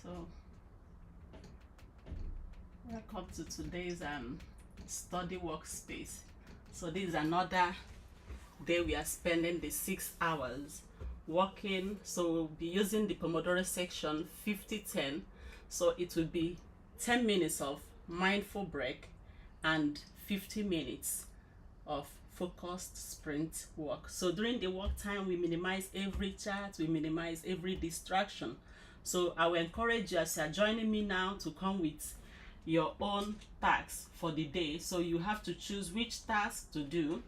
So welcome to today's study workspace. So this is another day we are spending the 6 hours working. So we'll be using the Pomodoro section 50-10. So it will be 10 minutes of mindful break and 50 minutes of focused sprint work. So during the work time, we minimize every chat, we minimize every distraction. So I will encourage you, as you are joining me now, to come with your own tasks for the day. So you have to choose which task to do,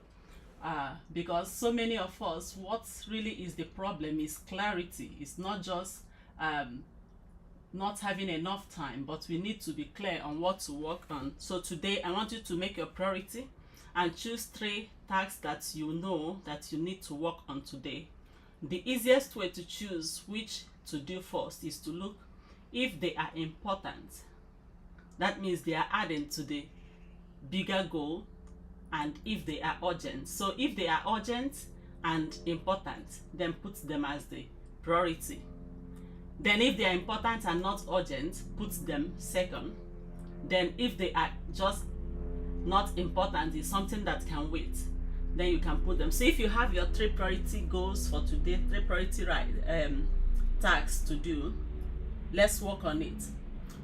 because so many of us, what really is the problem is clarity. It's not just not having enough time, but we need to be clear on what to work on. So today I want you to make your priority and choose 3 tasks that you know that you need to work on today. The easiest way to choose which to do first is to look if they are important. That means they are adding to the bigger goal, and if they are urgent. So if they are urgent and important, then put them as the priority. Then if they are important and not urgent, put them second. Then if they are just not important, is something that can wait, then you can put them. So if you have your 3 priority goals for today, 3 priority tasks to do, let's work on it.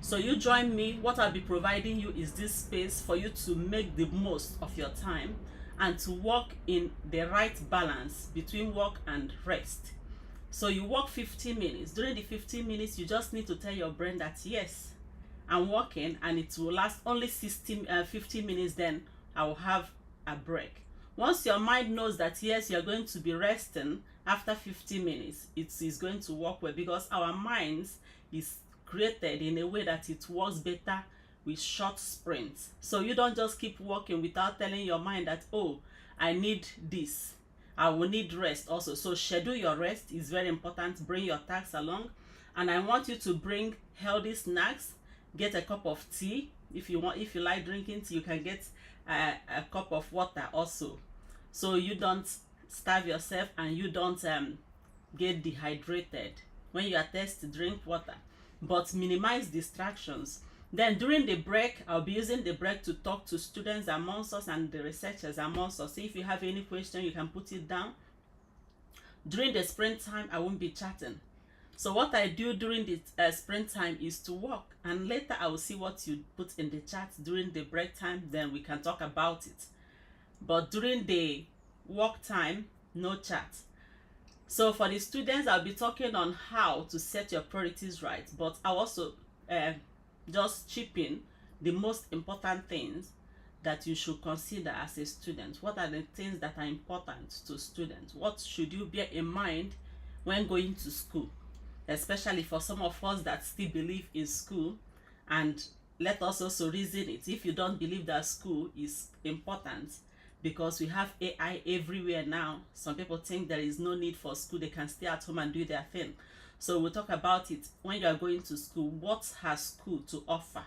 So you join me. What I'll be providing you is this space for you to make the most of your time and to work in the right balance between work and rest. So you work 15 minutes. During the 15 minutes, you just need to tell your brain that yes, I'm working, and it will last only 15 minutes, then I will have a break. Once your mind knows that yes, you're going to be resting after 15 minutes, it is going to work well, because our minds is created in a way that it works better with short sprints. So you don't just keep working without telling your mind that, oh, I need this, I will need rest also. So schedule your rest is very important. Bring your tasks along, and I want you to bring healthy snacks. Get a cup of tea. If you like drinking tea, you can get a cup of water also, so you don't starve yourself and you don't get dehydrated. When you are thirsty, drink water, but minimize distractions. Then during the break, I'll be using the break to talk to students amongst us and the researchers amongst us. So if you have any question, you can put it down. During the sprint time, I won't be chatting. So what I do during the sprint time is to work, and later I will see what you put in the chat during the break time, then we can talk about it. But during the work time, no chat. So for the students, I'll be talking on how to set your priorities right, but I'll also just chip in the most important things that you should consider as a student. What are the things that are important to students? What should you bear in mind when going to school? Especially for some of us that still believe in school, and let us also reason it. If you don't believe that school is important, because we have AI everywhere now, some people think there is no need for school, they can stay at home and do their thing. So we'll talk about it. When you are going to school, what has school to offer?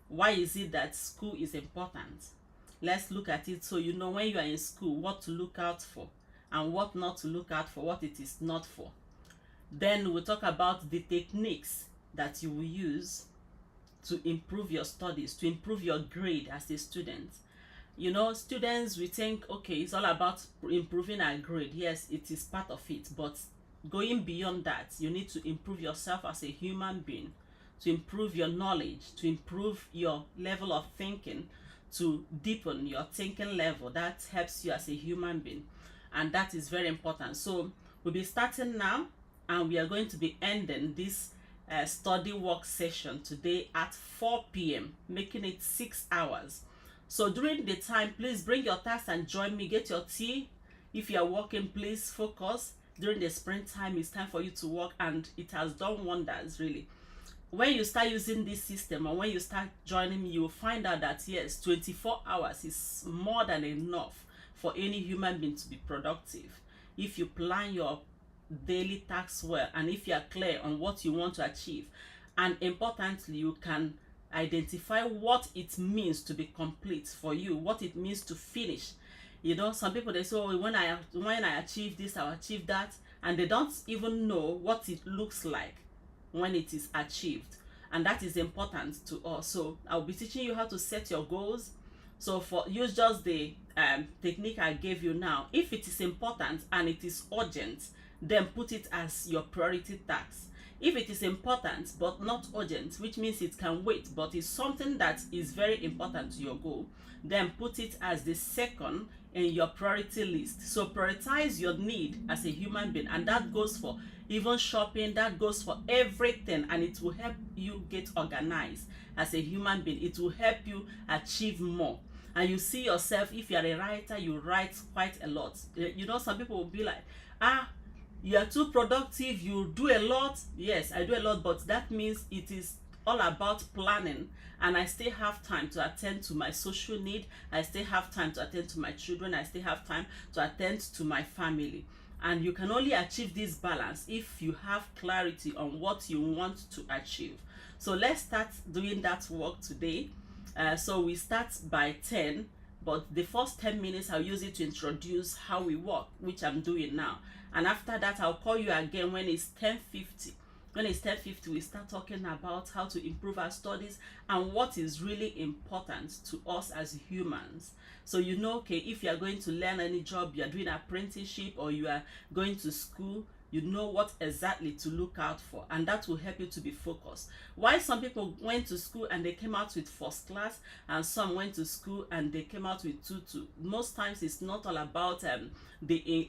Why is it that school is important? Let's look at it, so you know when you are in school what to look out for and what not to look out for, what it is not for. Then we'll talk about the techniques that you will use to improve your studies, to improve your grade as a student. You know, students, we think, okay, it's all about improving our grade. Yes, it is part of it, but going beyond that, you need to improve yourself as a human being, to improve your knowledge, to improve your level of thinking, to deepen your thinking level. That helps you as a human being, and that is very important. So we'll be starting now, and we are going to be ending this study work session today at 4 p.m., making it 6 hours. So during the time, please bring your tasks and join me. Get your tea. If you are working, please focus. During the sprint time, it's time for you to work, and it has done wonders, really. When you start using this system, or when you start joining me, you will find out that yes, 24 hours is more than enough for any human being to be productive. If you plan your daily tasks well, and if you are clear on what you want to achieve, and importantly, you can identify what it means to be complete for you, what it means to finish. You know, some people, they say, oh, when I achieve this, I'll achieve that, and they don't even know what it looks like when it is achieved, and that is important to us. So I'll be teaching you how to set your goals. So for use just the technique I gave you now. If it is important and it is urgent, then put it as your priority task. If it is important but not urgent, which means it can wait, but is something that is very important to your goal, then put it as the second in your priority list. So prioritize your need as a human being, and that goes for even shopping, that goes for everything, and it will help you get organized as a human being. It will help you achieve more. And you see yourself, if you are a writer, you write quite a lot. You know, some people will be like, you are too productive, you do a lot. Yes, I do a lot, but that means it is all about planning, and I still have time to attend to my social need. I still have time to attend to my children. I still have time to attend to my family. And you can only achieve this balance if you have clarity on what you want to achieve. So let's start doing that work today. So we start by 10, but the first 10 minutes I'll use it to introduce how we work, which I'm doing now. And after that, I'll call you again when it's 10:50. When it's 10:50, we start talking about how to improve our studies and what is really important to us as humans. So you know, okay, if you are going to learn any job, you are doing apprenticeship, or you are going to school, you know what exactly to look out for, and that will help you to be focused. Why some people went to school and they came out with first class, and some went to school and they came out with 2-2. Most times it's not all about the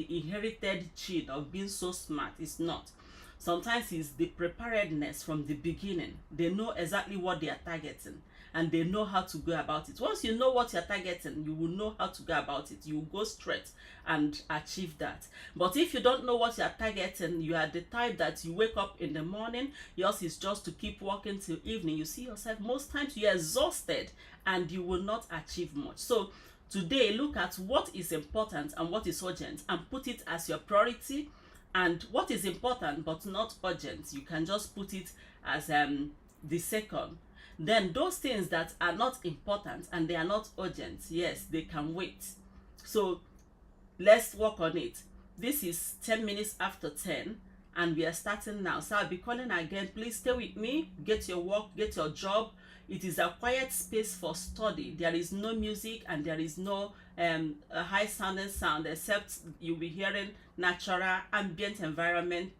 inherited gene of being so smart. It's not. Sometimes it's the preparedness from the beginning. They know exactly what they are targeting, and they know how to go about it. Once you know what you're targeting, you will know how to go about it. You will go straight and achieve that. But if you don't know what you're targeting, you are the type that you wake up in the morning, yours is just to keep working till evening. You see yourself, most times you're exhausted and you will not achieve much. So today, look at what is important and what is urgent and put it as your priority. And what is important but not urgent, you can just put it as the second. Then those things that are not important and they are not urgent, yes, they can wait. So let's work on it. This is 10 minutes after 10, and we are starting now. So I'll be calling again. Please stay with me, get your work, get your job. It is a quiet space for study. There is no music and there is no a high sounding sound, except you'll be hearing natural ambient environment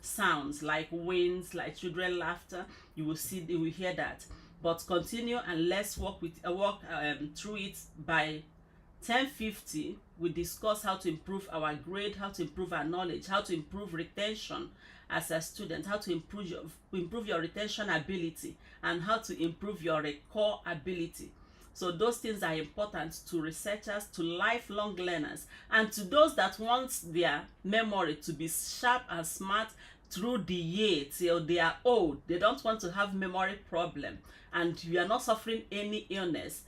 sounds like winds, like children laughter. You will hear that. But continue, and let's walk through it. By 10:50, we discuss how to improve our grade, how to improve our knowledge, how to improve retention as a student, how to improve your retention ability, and how to improve your recall ability. So those things are important to researchers, to lifelong learners, and to those that want their memory to be sharp and smart through the year till they are old. They don't want to have memory problem, and you are not suffering any illness.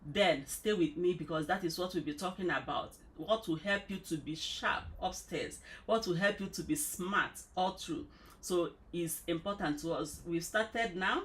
Then stay with me, because that is what we'll be talking about. What will help you to be sharp upstairs, what will help you to be smart all through. So it's important to us. We've started now.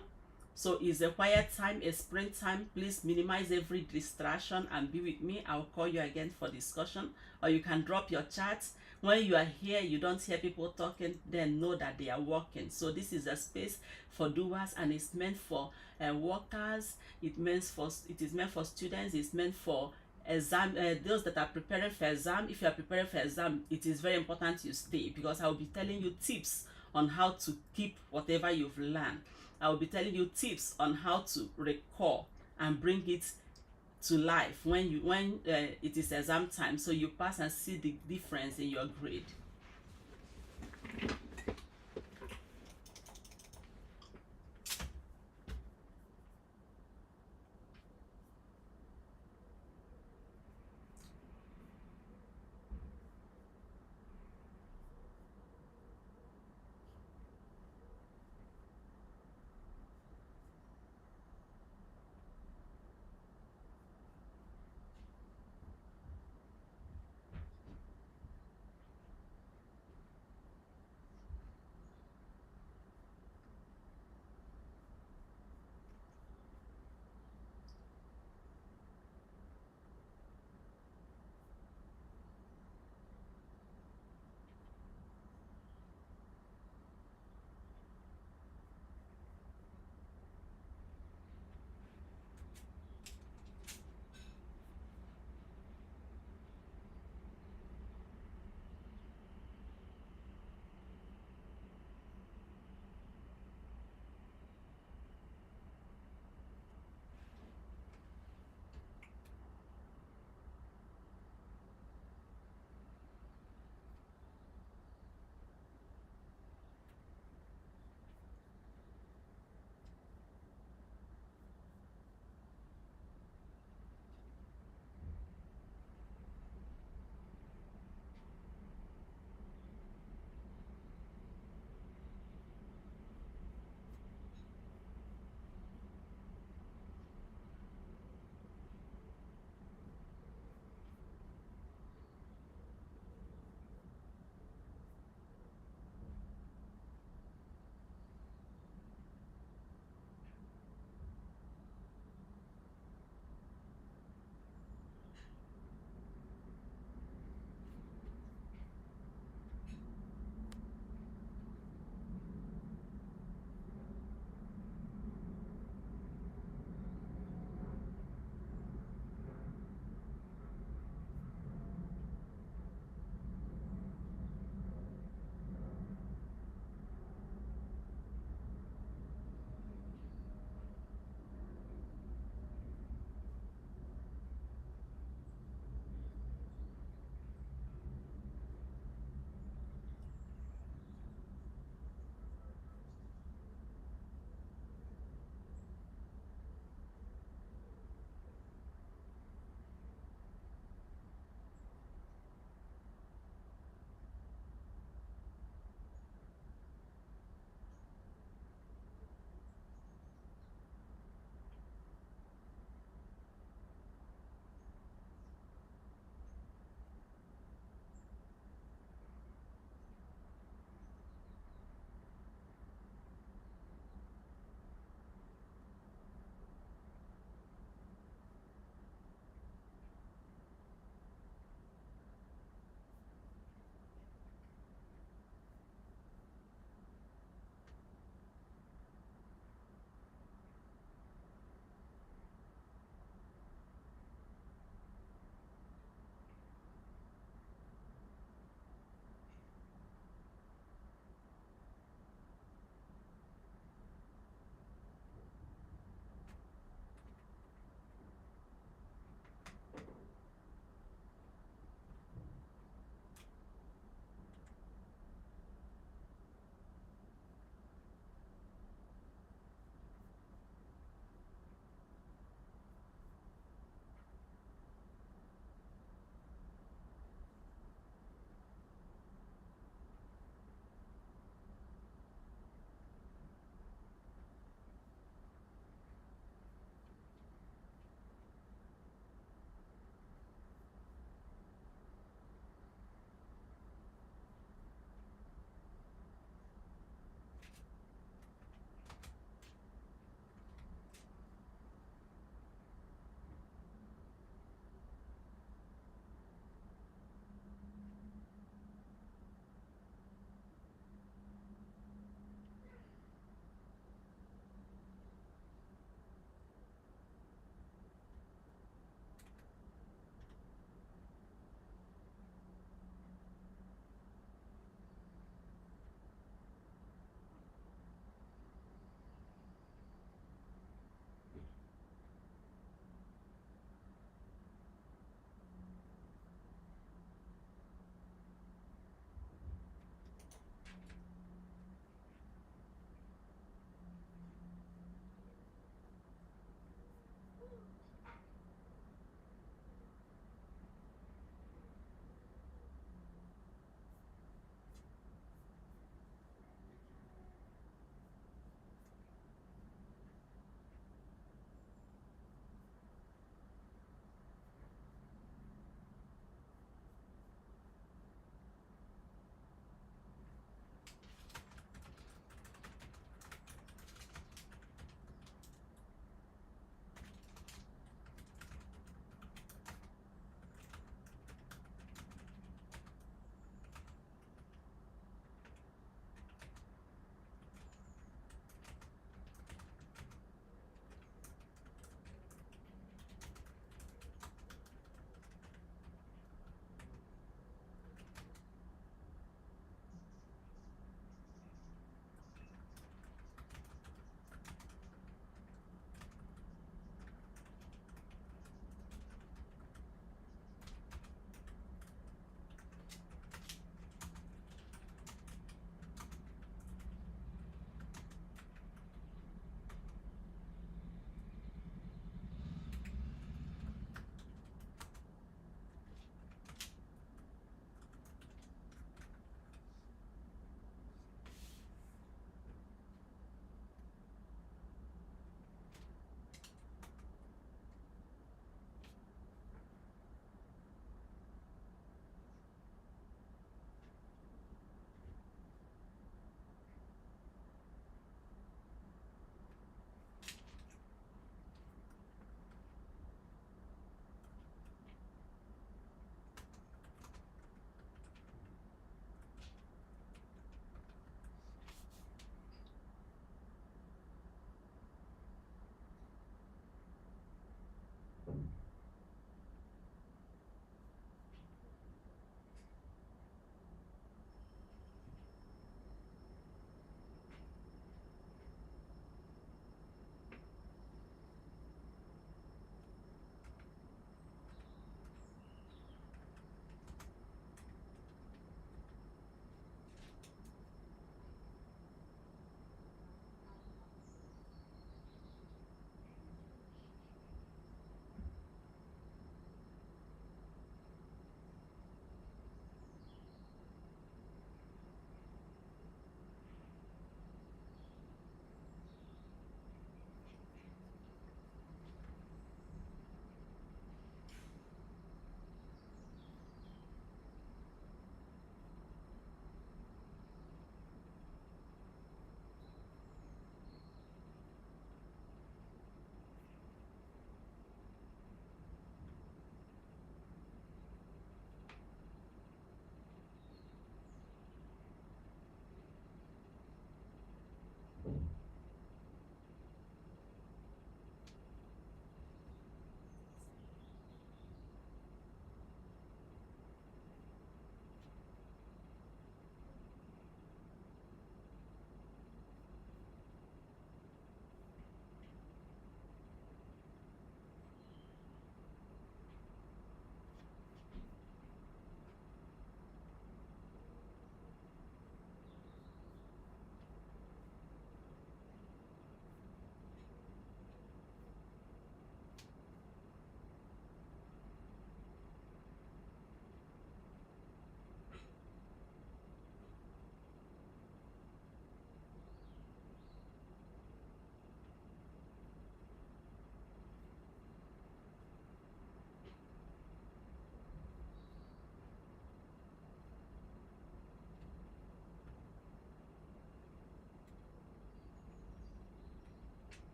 So it's a quiet time, a sprint time. Please minimize every distraction and be with me. I'll call you again for discussion, or you can drop your chat. When you are here, you don't hear people talking, then know that they are working. So this is a space for doers, and it's meant for workers. It is meant for students. It's meant for exam, those that are preparing for exam. If you are preparing for exam, it is very important you stay, because I will be telling you tips on how to keep whatever you've learned. I will be telling you tips on how to recall and bring it to life when it is exam time, so you pass and see the difference in your grade.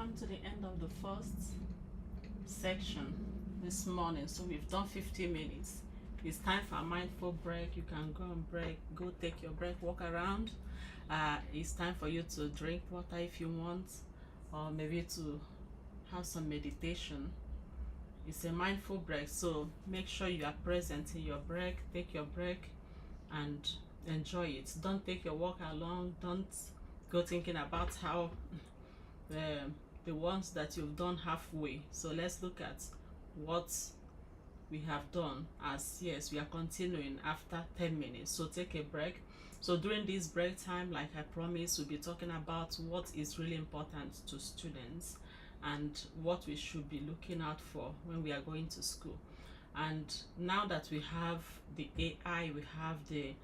come to the end of the first section this morning. So we've done 50 minutes. It's time for a mindful break. You can go and break, go take your break, walk around. It's time for you to drink water if you want, or maybe to have some meditation. It's a mindful break, so make sure you are present in your break. Take your break and enjoy it. Don't take your walk along. Don't go thinking about how the ones that you've done halfway. So let's look at what we have done, as yes, we are continuing after 10 minutes. So take a break. So during this break time, like I promised, we'll be talking about what is really important to students and what we should be looking out for when we are going to school. And now that we have the AI, we have the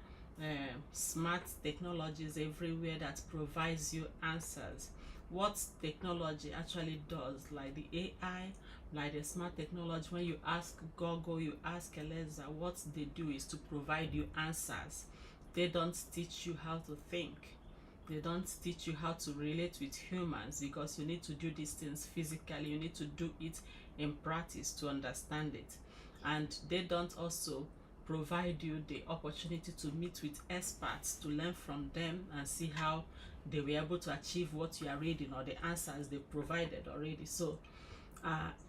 smart technologies everywhere that provides you answers. What technology actually does, like the AI, like the smart technology, when you ask Google, you ask Alexa, what they do is to provide you answers. They don't teach you how to think. They don't teach you how to relate with humans, because you need to do these things physically. You need to do it in practice to understand it. And they don't also provide you the opportunity to meet with experts, to learn from them and see how they were able to achieve what you are reading or the answers they provided already. So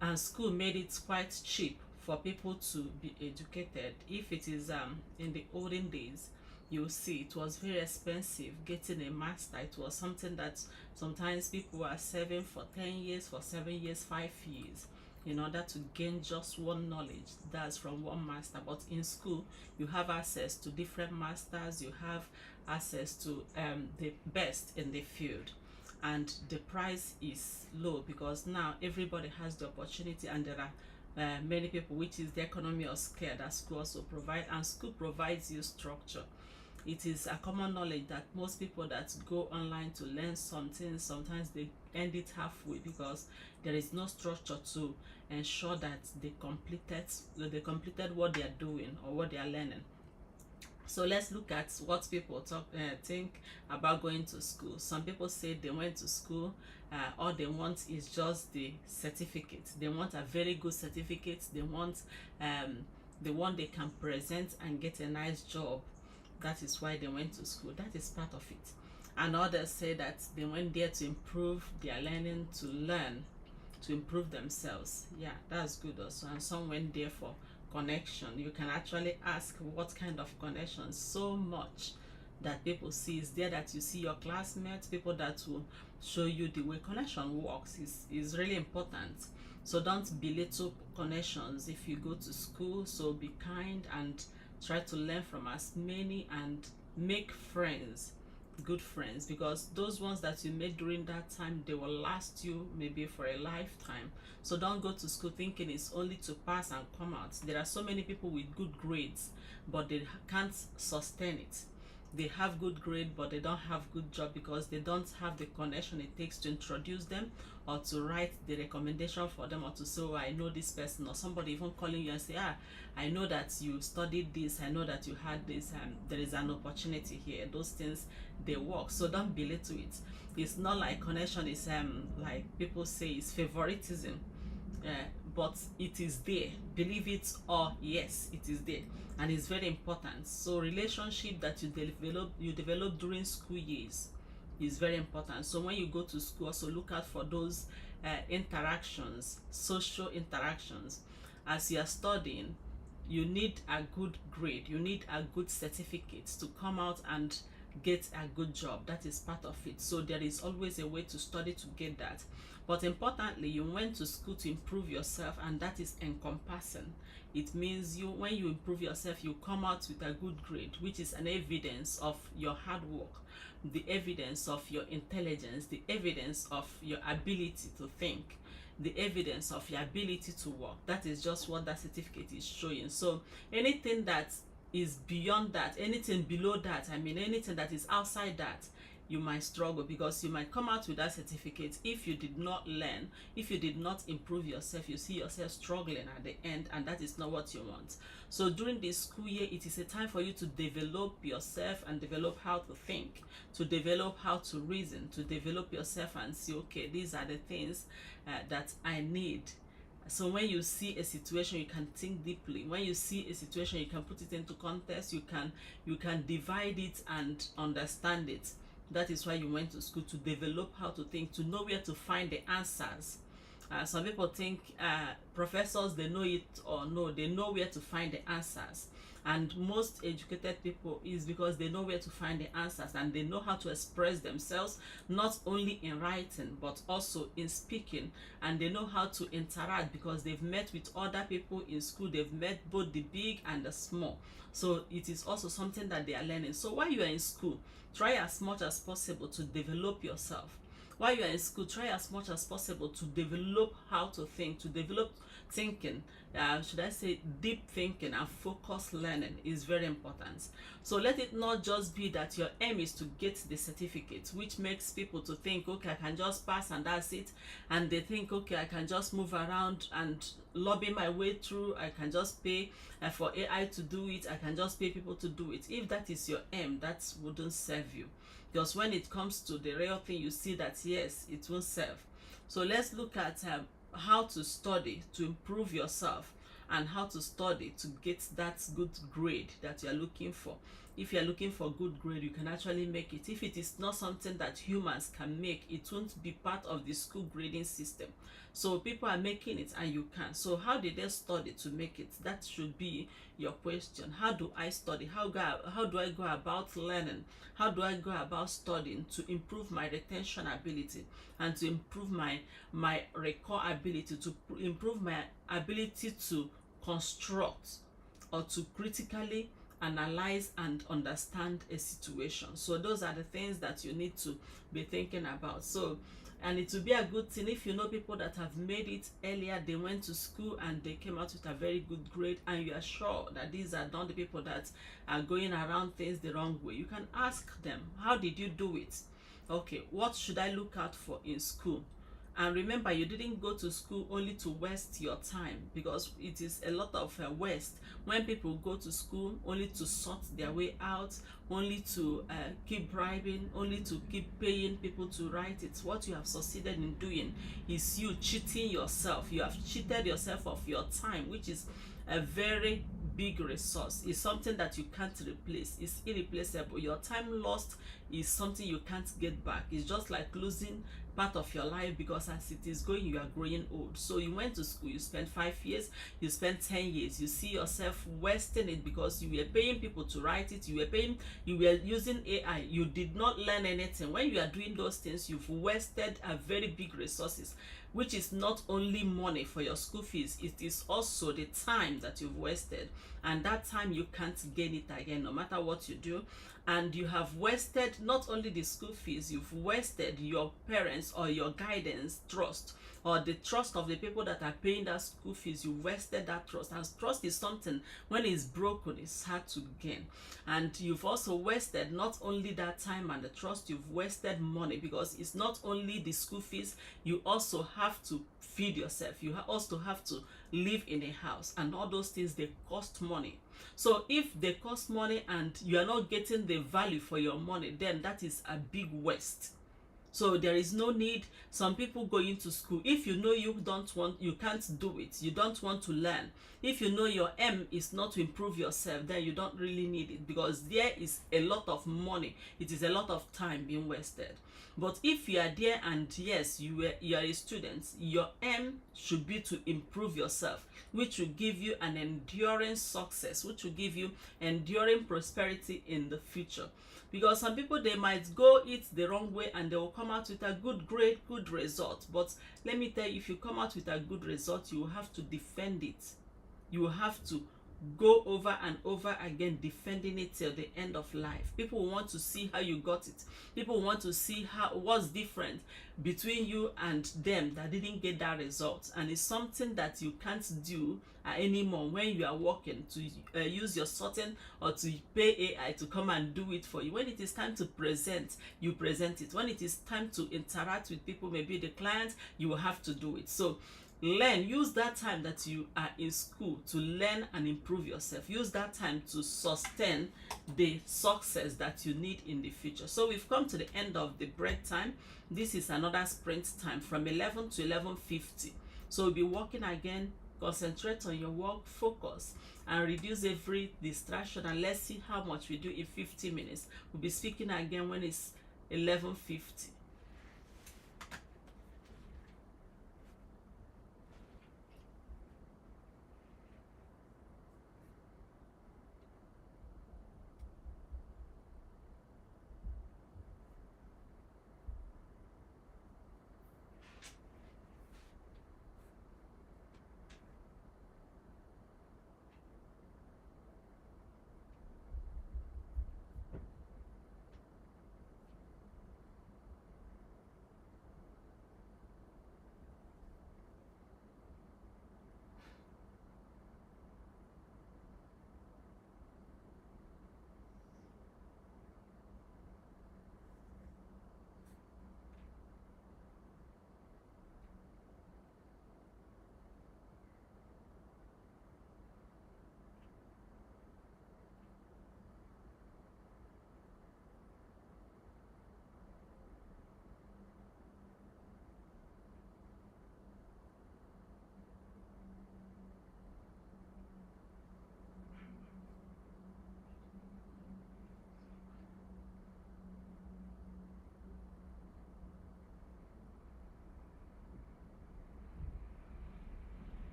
and school made it quite cheap for people to be educated. If it is in the olden days, you'll see it was very expensive getting a master. It was something that sometimes people were serving for 10 years, for 7 years, 5 years, in order to gain just one knowledge. That's from one master. But in school, you have access to different masters. You have access to the best in the field, and the price is low, because now everybody has the opportunity, and there are many people, which is the economy of scale that school also provide. And school provides you structure. It is a common knowledge that most people that go online to learn something, sometimes they end it halfway, because there is no structure to ensure that they completed what they are doing or what they are learning. So let's look at what people think about going to school. Some people say they went to school, all they want is just the certificate. They want a very good certificate. They want the one they can present and get a nice job. That is why they went to school. That is part of it. And others say that they went there to improve their learning, to learn, to improve themselves. Yeah, that's good also. And some went there for connection. You can actually ask what kind of connection. So much that people see is there, that you see your classmates, people that will show you the way connection works is really important. So don't belittle connections if you go to school. So be kind and try to learn from as many and make friends, good friends, because those ones that you made during that time, they will last you maybe for a lifetime. So don't go to school thinking it's only to pass and come out. There are so many people with good grades, but they can't sustain it. They have good grade, but they don't have good job, because they don't have the connection it takes to introduce them, or to write the recommendation for them, or to say, oh, I know this person, or somebody even calling you and say, I know that you studied this, I know that you had this, and there is an opportunity here. Those things, they work. So don't belittle it. It's not like connection is like people say it's favoritism, but it is there. Believe it or yes, it is there, and it's very important. So relationship that you develop during school years is very important. So when you go to school, also look out for those interactions, social interactions. As you are studying, you need a good grade, you need a good certificate to come out and get a good job. That is part of it. So there is always a way to study to get that. But importantly, you went to school to improve yourself, and that is encompassing. It means when you improve yourself, you come out with a good grade, which is an evidence of your hard work, the evidence of your intelligence, the evidence of your ability to think, the evidence of your ability to work. That is just what that certificate is showing. So anything that is beyond that, anything below that, I mean anything that is outside that, you might struggle, because you might come out with that certificate. If you did not learn, if you did not improve yourself, you see yourself struggling at the end, and that is not what you want. So during this school year, it is a time for you to develop yourself and develop how to think, to develop how to reason, to develop yourself and see, okay, these are the things that I need. So when you see a situation, you can think deeply. When you see a situation, you can put it into context. You can divide it and understand it. That is why you went to school, to develop how to think, to know where to find the answers. Some people think professors, they know it or no, they know where to find the answers. And most educated people is because they know where to find the answers, and they know how to express themselves, not only in writing but also in speaking. And they know how to interact because they've met with other people in school. They've met both the big and the small. So it is also something that they are learning. So while you are in school, try as much as possible to develop yourself. While you are in school, try as much as possible to develop how to think, to develop thinking. Should I say deep thinking and focused learning is very important. So let it not just be that your aim is to get the certificate, which makes people to think, okay, I can just pass and that's it. And they think, okay, I can just move around and lobby my way through. I can just pay for AI to do it. I can just pay people to do it. If that is your aim, that wouldn't serve you. Because when it comes to the real thing, you see that yes, it won't serve. So let's look at how to study to improve yourself, and how to study to get that good grade that you are looking for. If you are looking for good grade, you can actually make it. If it is not something that humans can make, it won't be part of the school grading system. So people are making it and you can. So how did they study to make it? That should be your question. How do I study? How do I go about learning? How do I go about studying to improve my retention ability, and to improve my recall ability, to improve my ability to construct or to critically analyze and understand a situation? So those are the things that you need to be thinking about. So, and it will be a good thing if you know people that have made it earlier. They went to school and they came out with a very good grade, and you are sure that these are not the people that are going around things the wrong way. You can ask them, how did you do it? Okay, what should I look out for in school? And remember, you didn't go to school only to waste your time, because it is a lot of waste when people go to school only to sort their way out, only to keep bribing, only to keep paying people to write it. What you have succeeded in doing is you cheating yourself. You have cheated yourself of your time, which is a very big resource. It's something that you can't replace. It's irreplaceable. Your time lost is something you can't get back. It's just like losing part of your life, because as it is going, you are growing old. So you went to school, you spent 5 years, you spent 10 years, you see yourself wasting it because you were paying people to write it, you were using AI, you did not learn anything. When you are doing those things, you've wasted a very big resources, which is not only money for your school fees, it is also the time that you've wasted, and that time you can't gain it again no matter what you do. And you have wasted not only the school fees, you've wasted your parents or your guidance trust, or the trust of the people that are paying that school fees. You wasted that trust, and trust is something, when it's broken, it's hard to gain. And you've also wasted not only that time and the trust, you've wasted money, because it's not only the school fees, you also have to feed yourself, you also have to live in a house, and all those things, they cost money. So if they cost money and you are not getting the value for your money, then that is a big waste. So there is no need. Some people go into school, if you know you can't do it, you don't want to learn, if you know your aim is not to improve yourself, then you don't really need it, because there is a lot of money, it is a lot of time being wasted. But if you are there and yes, you are a student, your aim should be to improve yourself, which will give you an enduring success, which will give you enduring prosperity in the future. Because some people, they might go it the wrong way and they will come out with a good grade, good result. But let me tell you, if you come out with a good result, you will have to defend it. You will have to go over and over again, defending it till the end of life. People want to see how you got it. People want to see how what's different between you and them that didn't get that result. And it's something that you can't do anymore when you are working to use your sorting or to pay AI to come and do it for you. When it is time to present, you present it. When it is time to interact with people, maybe the client, you will have to do it. So learn, use that time that you are in school to learn and improve yourself. Use that time to sustain the success that you need in the future. So we've come to the end of the break time. This is another sprint time from 11 to 11:50. So we'll be working again. Concentrate on your work, focus, and reduce every distraction, and let's see how much we do in 50 minutes. We'll be speaking again when it's 11:50.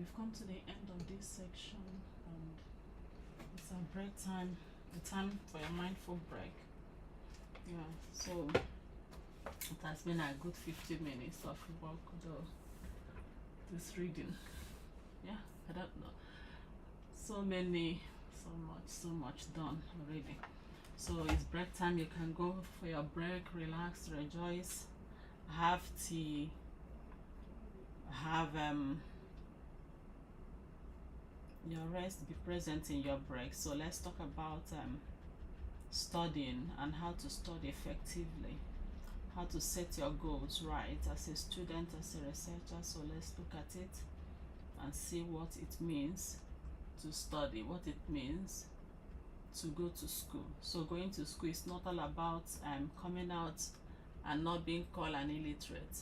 we've come to the end of this section, and it's our break time, the time for your mindful break. Yeah, so it has been a good 50 minutes of work, though, this reading. Yeah, I don't know. So much done already. So it's break time. You can go for your break, relax, rejoice, have tea, have your rest, be present in your break. So let's talk about studying and how to study effectively, how to set your goals right as a student, as a researcher. So let's look at it and see what it means to study, what it means to go to school. So going to school is not all about coming out and not being called an illiterate.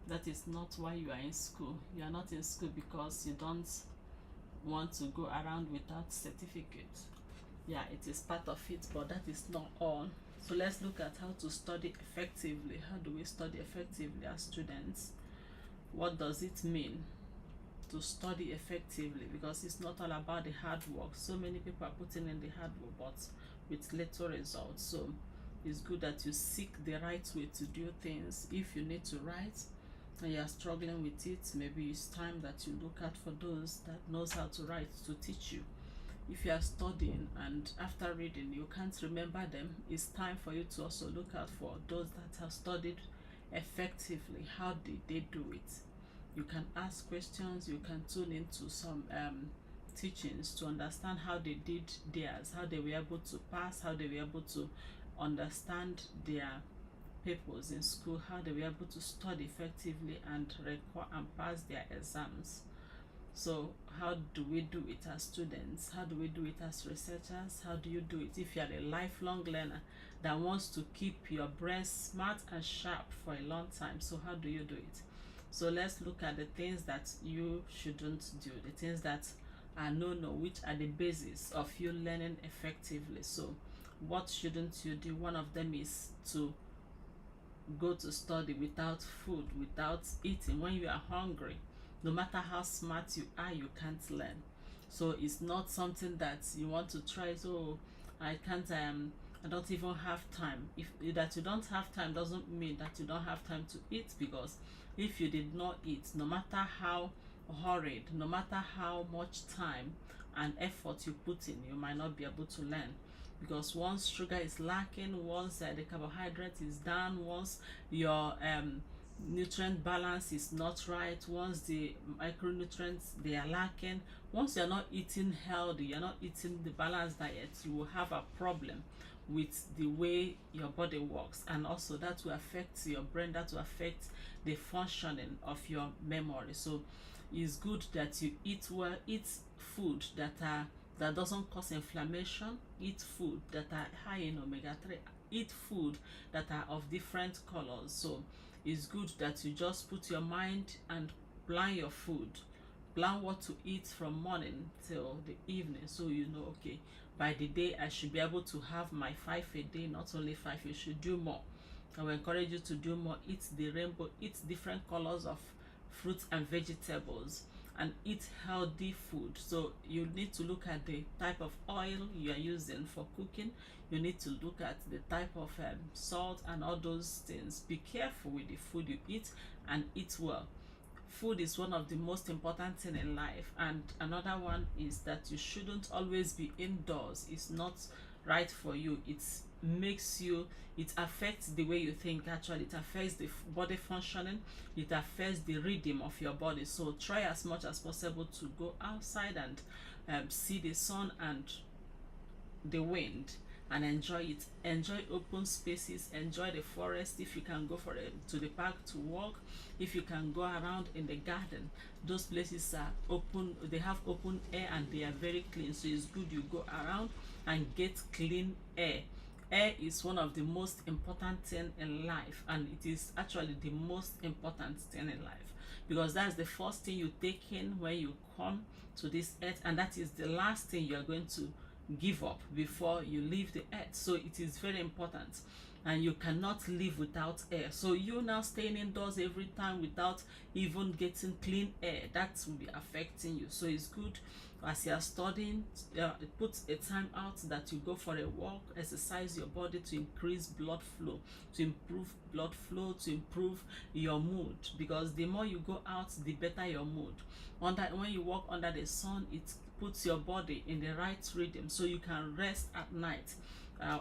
That is not why you are in school. You are not in school because you don't want to go around without certificate. Yeah, it is part of it, but that is not all. So let's look at how to study effectively. How do we study effectively as students? What does it mean to study effectively? Because it's not all about the hard work. So many people are putting in the hard work, but with little results. So it's good that you seek the right way to do things. If you need to write and you are struggling with it, maybe it's time that you look out for those that knows how to write to teach you. If you are studying and after reading you can't remember them, it's time for you to also look out for those that have studied effectively. How did they do it? You can ask questions, you can tune into some teachings to understand how they did theirs, how they were able to pass, how they were able to understand their papers in school, how they were able to study effectively and record and pass their exams. So how do we do it as students? How do we do it as researchers? How do you do it if you are a lifelong learner that wants to keep your brain smart and sharp for a long time? So how do you do it? So let's look at the things that you shouldn't do, the things that are no-no, which are the basis of you learning effectively. So what shouldn't you do? One of them is to go to study without food, without eating. When you are hungry, no matter how smart you are, you can't learn. So it's not something that you want to try. So I can't I don't even have time. If that you don't have time doesn't mean that you don't have time to eat, because if you did not eat, no matter how hurried, no matter how much time and effort you put in, you might not be able to learn. Because once sugar is lacking, once the carbohydrate is down, once your nutrient balance is not right, once the micronutrients they are lacking, once you're not eating healthy, you're not eating the balanced diet, you will have a problem with the way your body works, and also that will affect your brain, that will affect the functioning of your memory. So it's good that you eat well, eat food that doesn't cause inflammation, eat food that are high in omega-3, eat food that are of different colors. So it's good that you just put your mind and plan your food, plan what to eat from morning till the evening, so you know, okay, by the day I should be able to have my 5 a day, not only 5, you should do more. I will encourage you to do more. Eat the rainbow, eat different colors of fruits and vegetables, and eat healthy food. So you need to look at the type of oil you are using for cooking. You need to look at the type of salt and all those things. Be careful with the food you eat, and eat well. Food is one of the most important thing in life. And another one is that you shouldn't always be indoors. It's not right for you. It affects the way you think. Actually, it affects the body functioning, it affects the rhythm of your body. So try as much as possible to go outside and see the sun and the wind, and enjoy it. Enjoy open spaces, enjoy the forest. If you can go to the park to walk, if you can go around in the garden, those places are open, they have open air and they are very clean. So it's good you go around and get clean air. Air is one of the most important thing in life, and it is actually the most important thing in life, because that's the first thing you take in when you come to this earth, and that is the last thing you are going to give up before you leave the earth. So it is very important and you cannot live without air. So you now staying indoors every time without even getting clean air, that will be affecting you. So it's good as you are studying, put a time out that you go for a walk, exercise your body to increase blood flow, to improve blood flow, to improve your mood, because the more you go out, the better your mood. When you walk under the sun, it puts your body in the right rhythm so you can rest at night.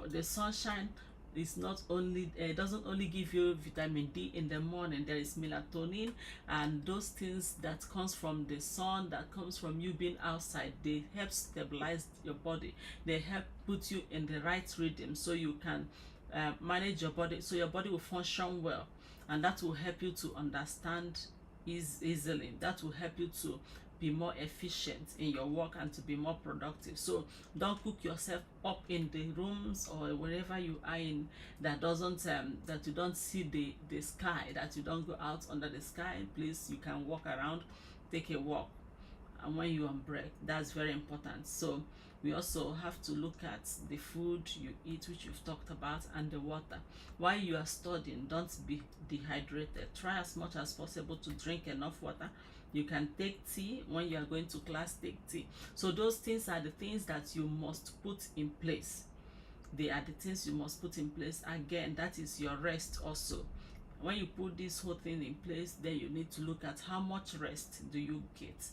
The sunshine is not only doesn't only give you vitamin D in the morning. There is melatonin, and those things that comes from the sun, that comes from you being outside, they help stabilize your body. They help put you in the right rhythm so you can manage your body, so your body will function well, and that will help you to understand easily. That will help you to be more efficient in your work and to be more productive. So don't cook yourself up in the rooms or wherever you are in that doesn't that you don't see the sky, that you don't go out under the sky. Please, you can walk around, take a walk, and when you're on break, that's very important. So we also have to look at the food you eat, which you've talked about, and the water. While you are studying, don't be dehydrated. Try as much as possible to drink enough water. You can take tea. When you are going to class, take tea. So those things are the things that you must put in place. They are the things you must put in place. Again, that is your rest also. When you put this whole thing in place, then you need to look at how much rest do you get,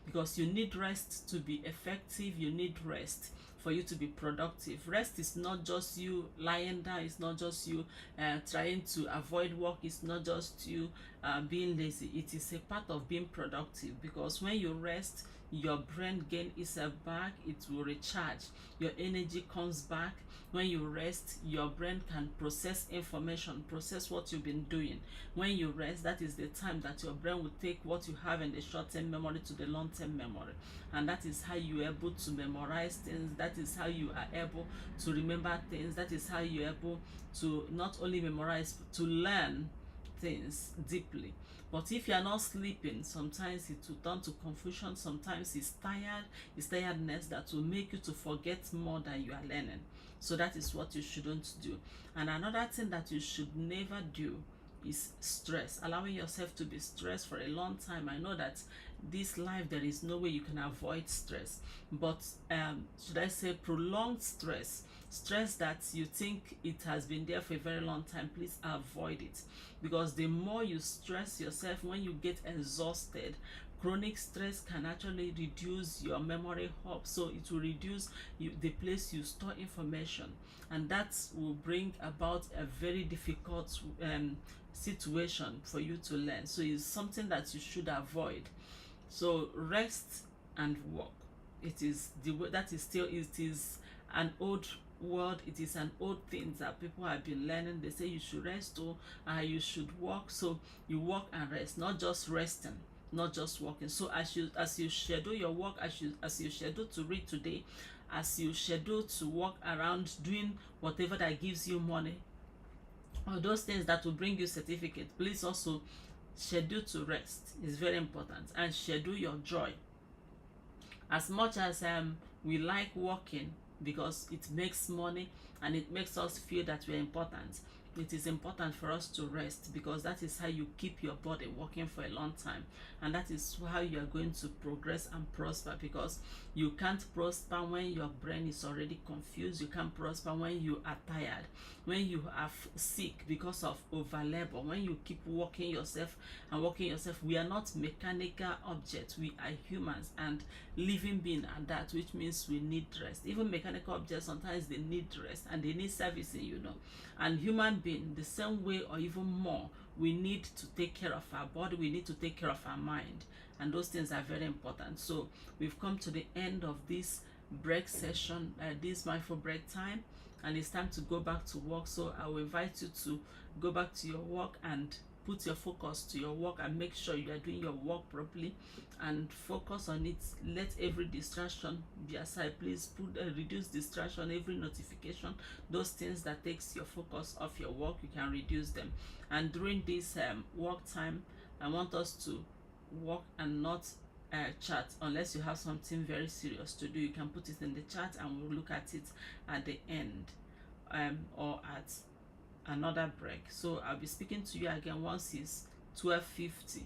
because you need rest to be effective. You need rest for you to be productive. Rest is not just you lying down. It's not just you trying to avoid work. It's not just you being lazy. It is a part of being productive, because when you rest, your brain gains itself back. It will recharge. Your energy comes back. When you rest, your brain can process information, process what you've been doing. When you rest, that is the time that your brain will take what you have in the short-term memory to the long-term memory, and that is how you're able to memorize things. That is how you are able to remember things. That is how you're able to not only memorize, to learn things deeply. But if you are not sleeping, sometimes it will turn to confusion. Sometimes it's tiredness that will make you to forget more than you are learning. So that is what you shouldn't do. And another thing that you should never do is stress, allowing yourself to be stressed for a long time. I know that this life, there is no way you can avoid stress, but should I say prolonged stress, stress that you think it has been there for a very long time, please avoid it. Because the more you stress yourself, when you get exhausted, chronic stress can actually reduce your memory hub. So it will reduce the place you store information, and that will bring about a very difficult situation for you to learn. So it's something that you should avoid. So rest and work, it is an old word. It is an old thing that people have been learning. They say you should rest or you should work. So you work and rest, not just resting, not just working. So as you schedule your work, as you schedule to read today, as you schedule to walk around doing whatever that gives you money, or those things that will bring you certificate, please also schedule to rest. Is very important. And schedule your joy. As much as we like working because it makes money and it makes us feel that we're important, it is important for us to rest, because that is how you keep your body working for a long time, and that is how you are going to progress and prosper. Because you can't prosper when your brain is already confused. You can't prosper when you are tired, when you are sick because of over labor, when you keep working yourself and working yourself. We are not mechanical objects. We are humans and living beings at that, which means we need rest. Even mechanical objects, sometimes they need rest and they need servicing, and human being the same way or even more. We need to take care of our body. We need to take care of our mind, and those things are very important. So we've come to the end of this break session, this mindful break time, and it's time to go back to work. So I will invite you to go back to your work and put your focus to your work, and make sure you are doing your work properly and focus on it. Let every distraction be aside. Please reduce distraction, every notification, those things that takes your focus off your work, you can reduce them. And during this work time, I want us to work and not chat. Unless you have something very serious to do, you can put it in the chat and we'll look at it at the end, or at another break. So I'll be speaking to you again once it's 12:50.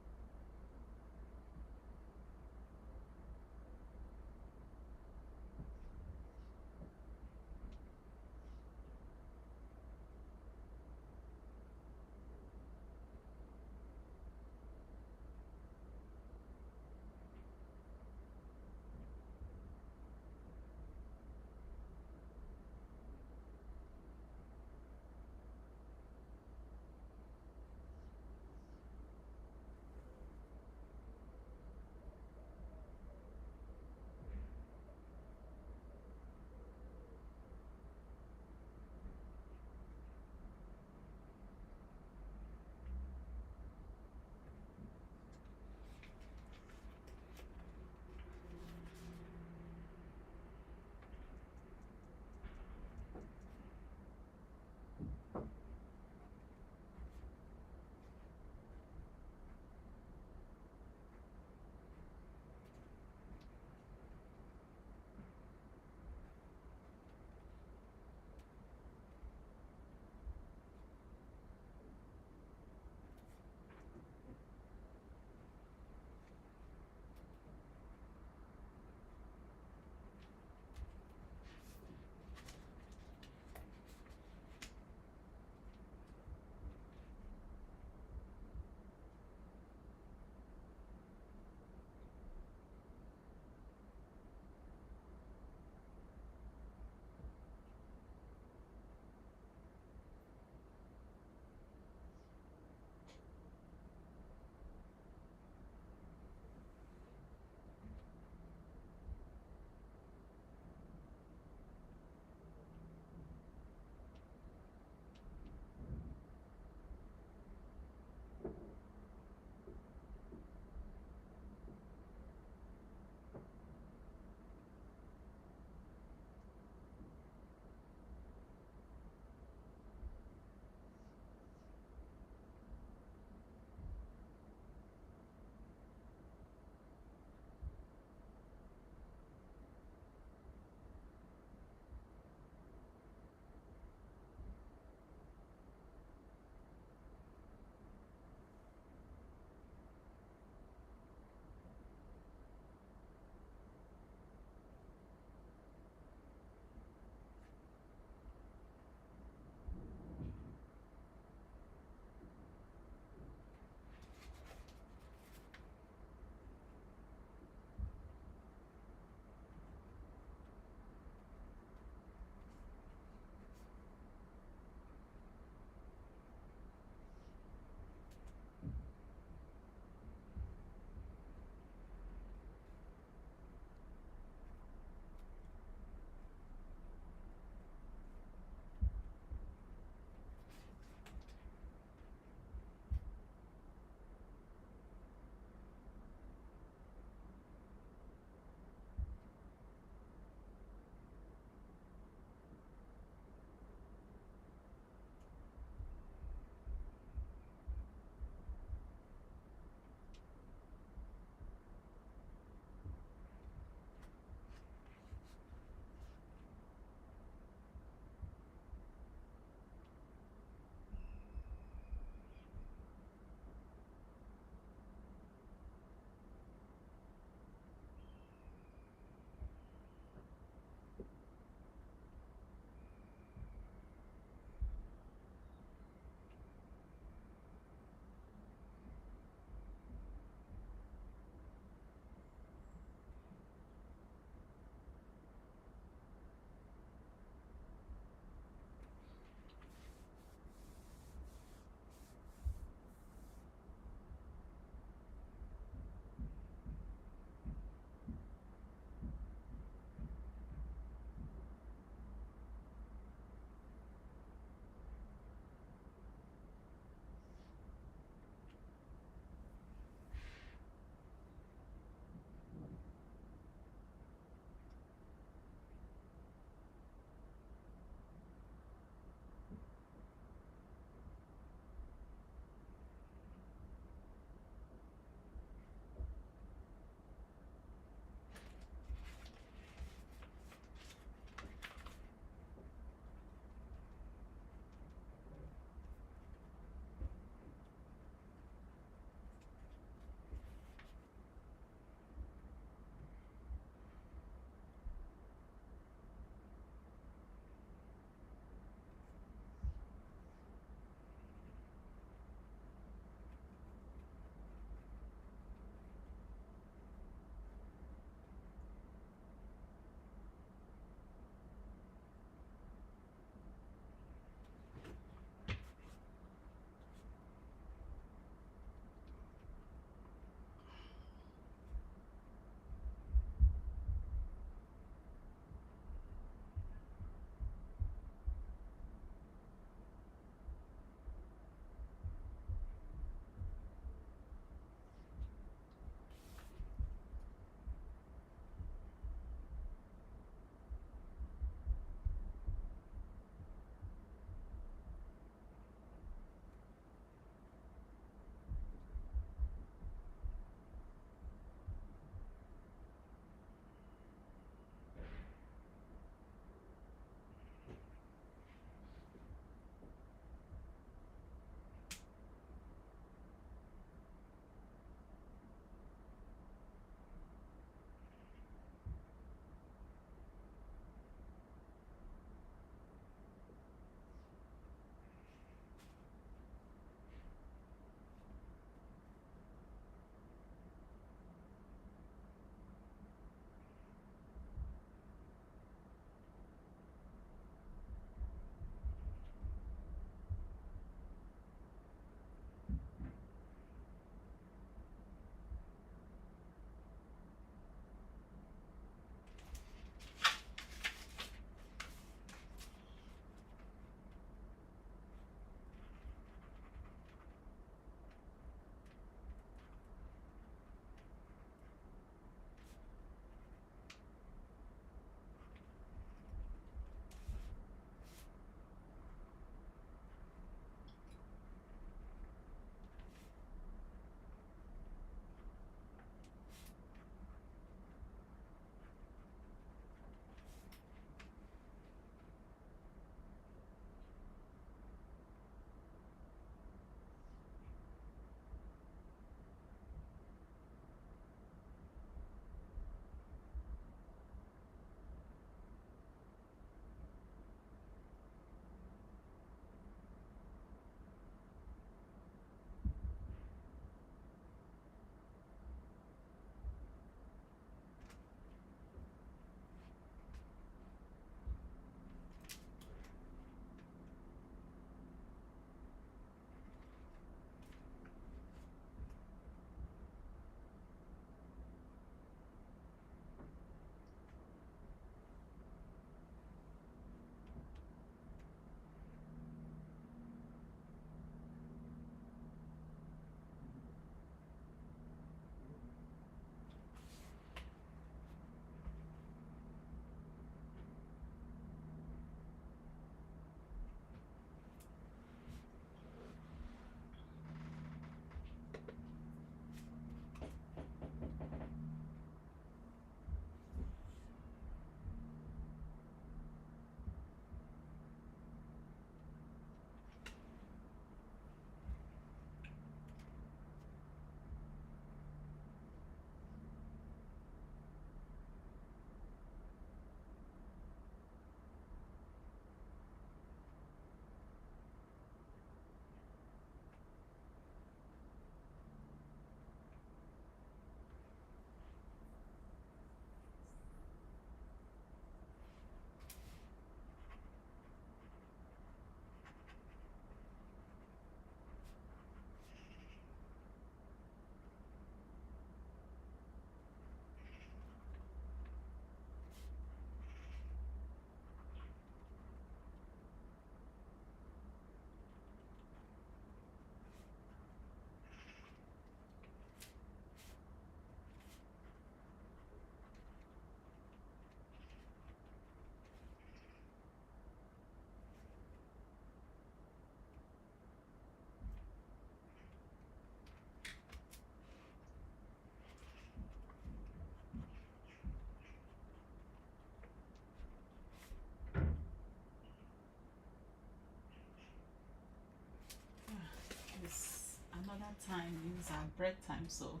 time is our break time, so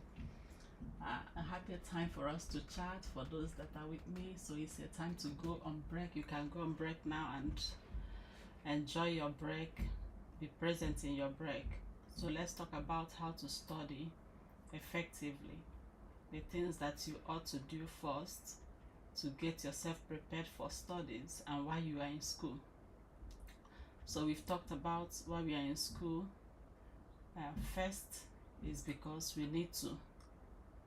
a happy time for us to chat for those that are with me. So it's a time to go on break. You can go on break now and enjoy your break, be present in your break. So let's talk about how to study effectively, the things that you ought to do first to get yourself prepared for studies and while you are in school. So we've talked about why we are in school. First is because we need to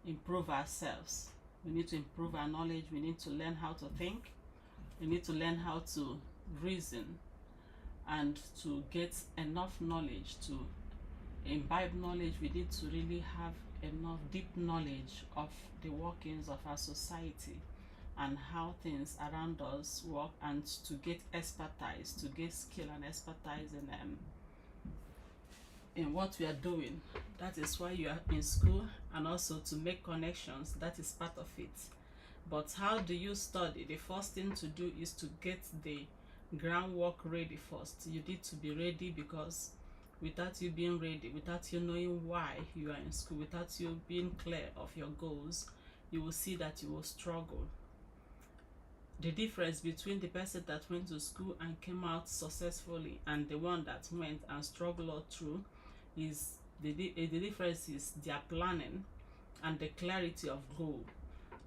improve ourselves. We need to improve our knowledge. We need to learn how to think. We need to learn how to reason, and to get enough knowledge, to imbibe knowledge, we need to really have enough deep knowledge of the workings of our society and how things around us work, and to get expertise, to get skill and expertise in what we are doing. That is why you are in school, and also to make connections. That is part of it. But how do you study? The first thing to do is to get the groundwork ready first. You need to be ready, because without you being ready, without you knowing why you are in school, without you being clear of your goals, you will see that you will struggle. The difference between the person that went to school and came out successfully and the one that went and struggled all through is the difference is their planning and the clarity of goal.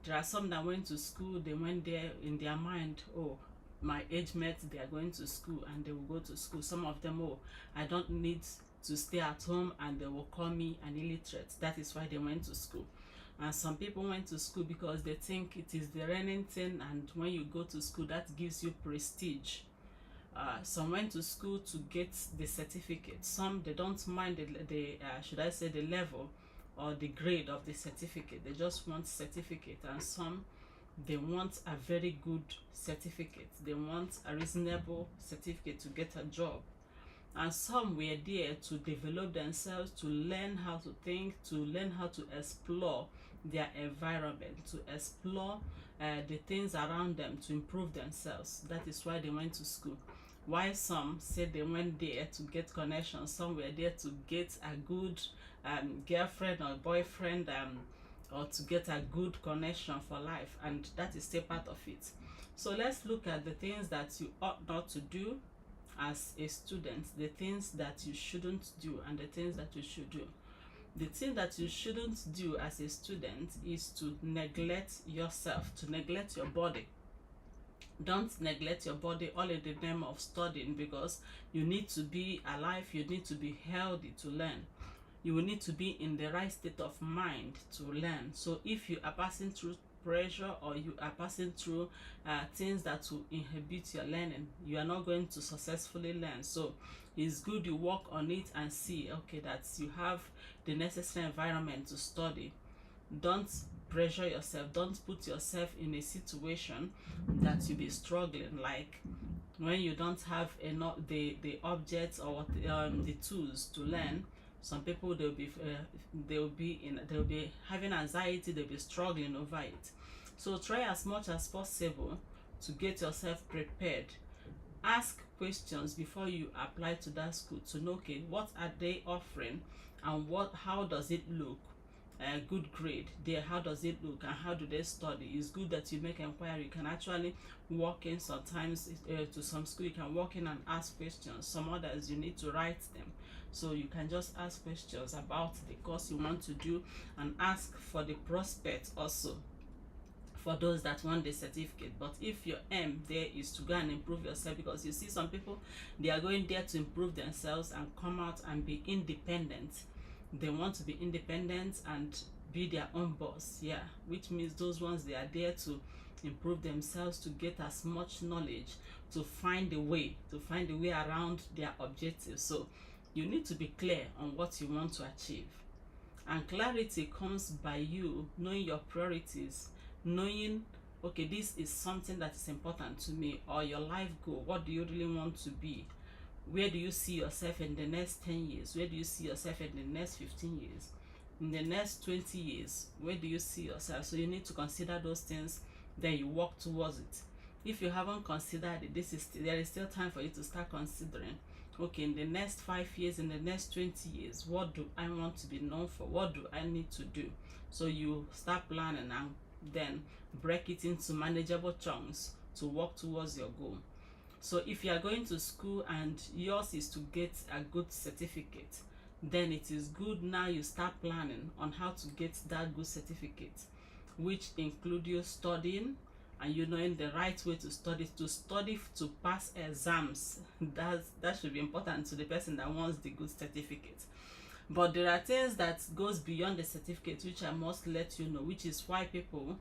There are some that went to school, they went there in their mind, oh, my age mates, they are going to school, and they will go to school. Some of them, oh, I don't need to stay at home, and they will call me an illiterate. That is why they went to school. And some people went to school because they think it is the reigning thing, and when you go to school, that gives you prestige. Some went to school to get the certificate. Some, they don't mind the should I say, the level or the grade of the certificate. They just want certificate. And some, they want a very good certificate. They want a reasonable certificate to get a job. And some were there to develop themselves, to learn how to think, to learn how to explore their environment, to explore the things around them, to improve themselves. That is why they went to school. Why some said they went there to get connections, some were there to get a good girlfriend or boyfriend, or to get a good connection for life, and that is still part of it. So let's look at the things that you ought not to do as a student, the things that you shouldn't do, and the things that you should do. The thing that you shouldn't do as a student is to neglect yourself, to neglect your body. Don't neglect your body all in the name of studying, because you need to be alive, you need to be healthy to learn. You will need to be in the right state of mind to learn. So if you are passing through pressure, or you are passing through things that will inhibit your learning, you are not going to successfully learn. So it's good you work on it and see, okay, that you have the necessary environment to study. Don't pressure yourself. Don't put yourself in a situation that you'll be struggling, like when you don't have enough the objects or the tools to learn. Some people, they'll be having anxiety, they'll be struggling over it. So try as much as possible to get yourself prepared. Ask questions before you apply to that school to know, okay, what are they offering, and how does it look? A good grade there, how does it look, and how do they study? It's good that you make inquiry. You can actually walk in sometimes to some school. You can walk in and ask questions. Some others you need to write them, so you can just ask questions about the course you want to do, and ask for the prospect also for those that want the certificate. But if your aim there is to go and improve yourself, because you see some people, they are going there to improve themselves and come out and be independent. They want to be independent and be their own boss, yeah, which means those ones, they are there to improve themselves, to get as much knowledge, to find a way around their objectives. So you need to be clear on what you want to achieve, and clarity comes by you knowing your priorities, knowing, okay, this is something that is important to me, or your life goal. What do you really want to be? Where do you see yourself in the next 10 years? Where do you see yourself in the next 15 years? In the next 20 years? Where do you see yourself? So you need to consider those things, then you work towards it. If you haven't considered it, there is still time for you to start considering. okay, in the next 5 years, in the next 20 years, what do I want to be known for? What do I need to do? So you start planning and then break it into manageable chunks to work towards your goal. So if you are going to school and yours is to get a good certificate, then it is good now you start planning on how to get that good certificate, which include you studying and you knowing the right way to study to pass exams. That should be important to the person that wants the good certificate. But there are things that goes beyond the certificate, which I must let you know, which is why people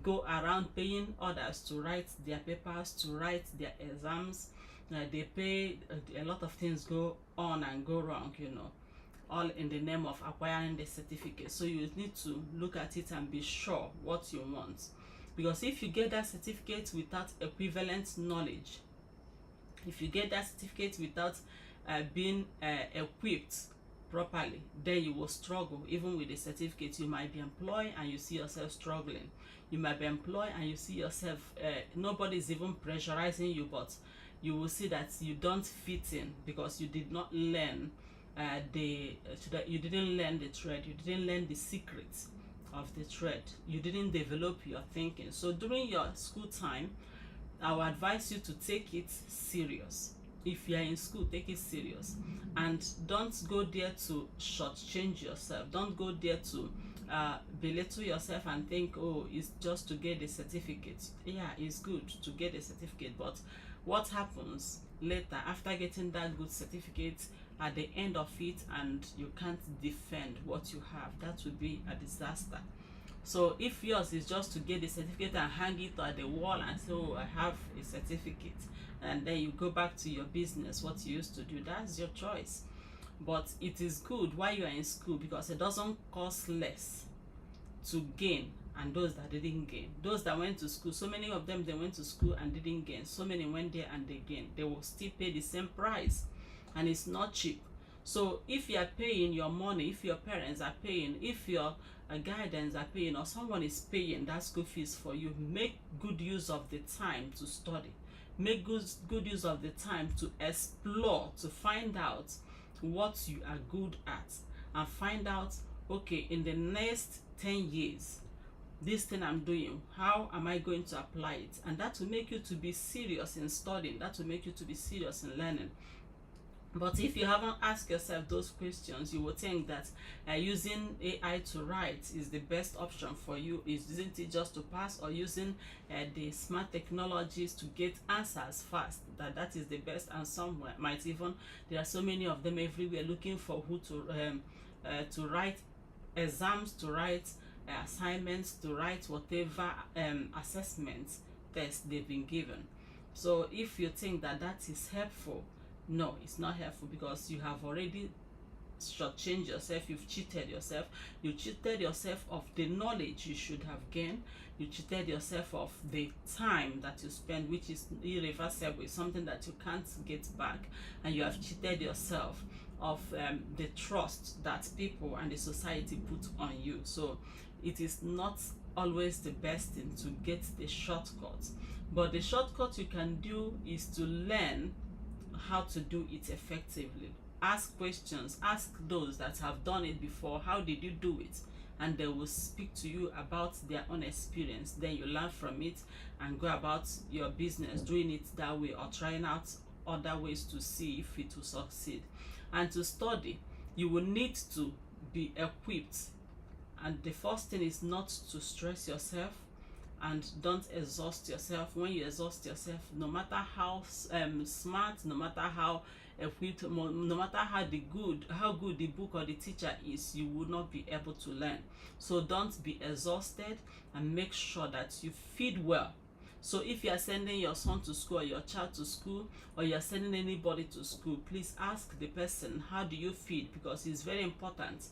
go around paying others to write their papers, to write their exams. They pay, a lot of things go on and go wrong, all in the name of acquiring the certificate. So you need to look at it and be sure what you want, because if you get that certificate without equivalent knowledge, if you get that certificate without being equipped properly, then you will struggle. Even with the certificate, you might be employed and you see yourself struggling. You might be employed and you see yourself, nobody's even pressurizing you, but you will see that you don't fit in because you did not learn you didn't learn the trade, you didn't learn the secrets of the trade, you didn't develop your thinking. So during your school time, I would advise you to take it serious. If you are in school, take it serious, and don't go there to shortchange yourself. Don't go there to belittle yourself and think, oh, it's just to get the certificate. Yeah, it's good to get a certificate, but what happens later after getting that good certificate, at the end of it, and you can't defend what you have? That would be a disaster. So if yours is just to get the certificate and hang it at the wall and say, oh, I have a certificate, and then you go back to your business, what you used to do, that's your choice. But it is good while you are in school, because it doesn't cost less to gain and those that didn't gain. Those that went to school, so many of them, they went to school and didn't gain. So many went there and they gained. They will still pay the same price, and it's not cheap. So if you are paying your money, if your parents are paying, if your guidance are paying, or someone is paying that school fees for you, make good use of the time to study. Make good use of the time to explore, to find out what you are good at, and find out, okay, in the next 10 years, this thing I'm doing, how am I going to apply it? And that will make you to be serious in studying. That will make you to be serious in learning. But if you haven't asked yourself those questions, you will think that using AI to write is the best option for you. Isn't it just to pass? Or using the smart technologies to get answers fast, that is the best? And some might even, there are so many of them everywhere looking for who to write exams, to write assignments, to write whatever assessments tests they've been given. So if you think that is helpful, no, it's not helpful, because you have already shortchanged yourself. You've cheated yourself. You cheated yourself of the knowledge you should have gained. You cheated yourself of the time that you spend, which is irreversible. It's something that you can't get back. And you have cheated yourself of the trust that people and the society put on you. So it is not always the best thing to get the shortcut. But the shortcut you can do is to learn how to do it effectively. Ask questions, ask those that have done it before, how did you do it? And they will speak to you about their own experience. Then you learn from it and go about your business doing it that way, or trying out other ways to see if it will succeed. And to study, you will need to be equipped. And the first thing is not to stress yourself, and don't exhaust yourself. When you exhaust yourself, no matter how smart, no matter how equipped, no matter how good the book or the teacher is, you will not be able to learn. So don't be exhausted, and make sure that you feed well. So if you are sending your son to school, or your child to school, or you are sending anybody to school, please ask the person, how do you feed? Because it's very important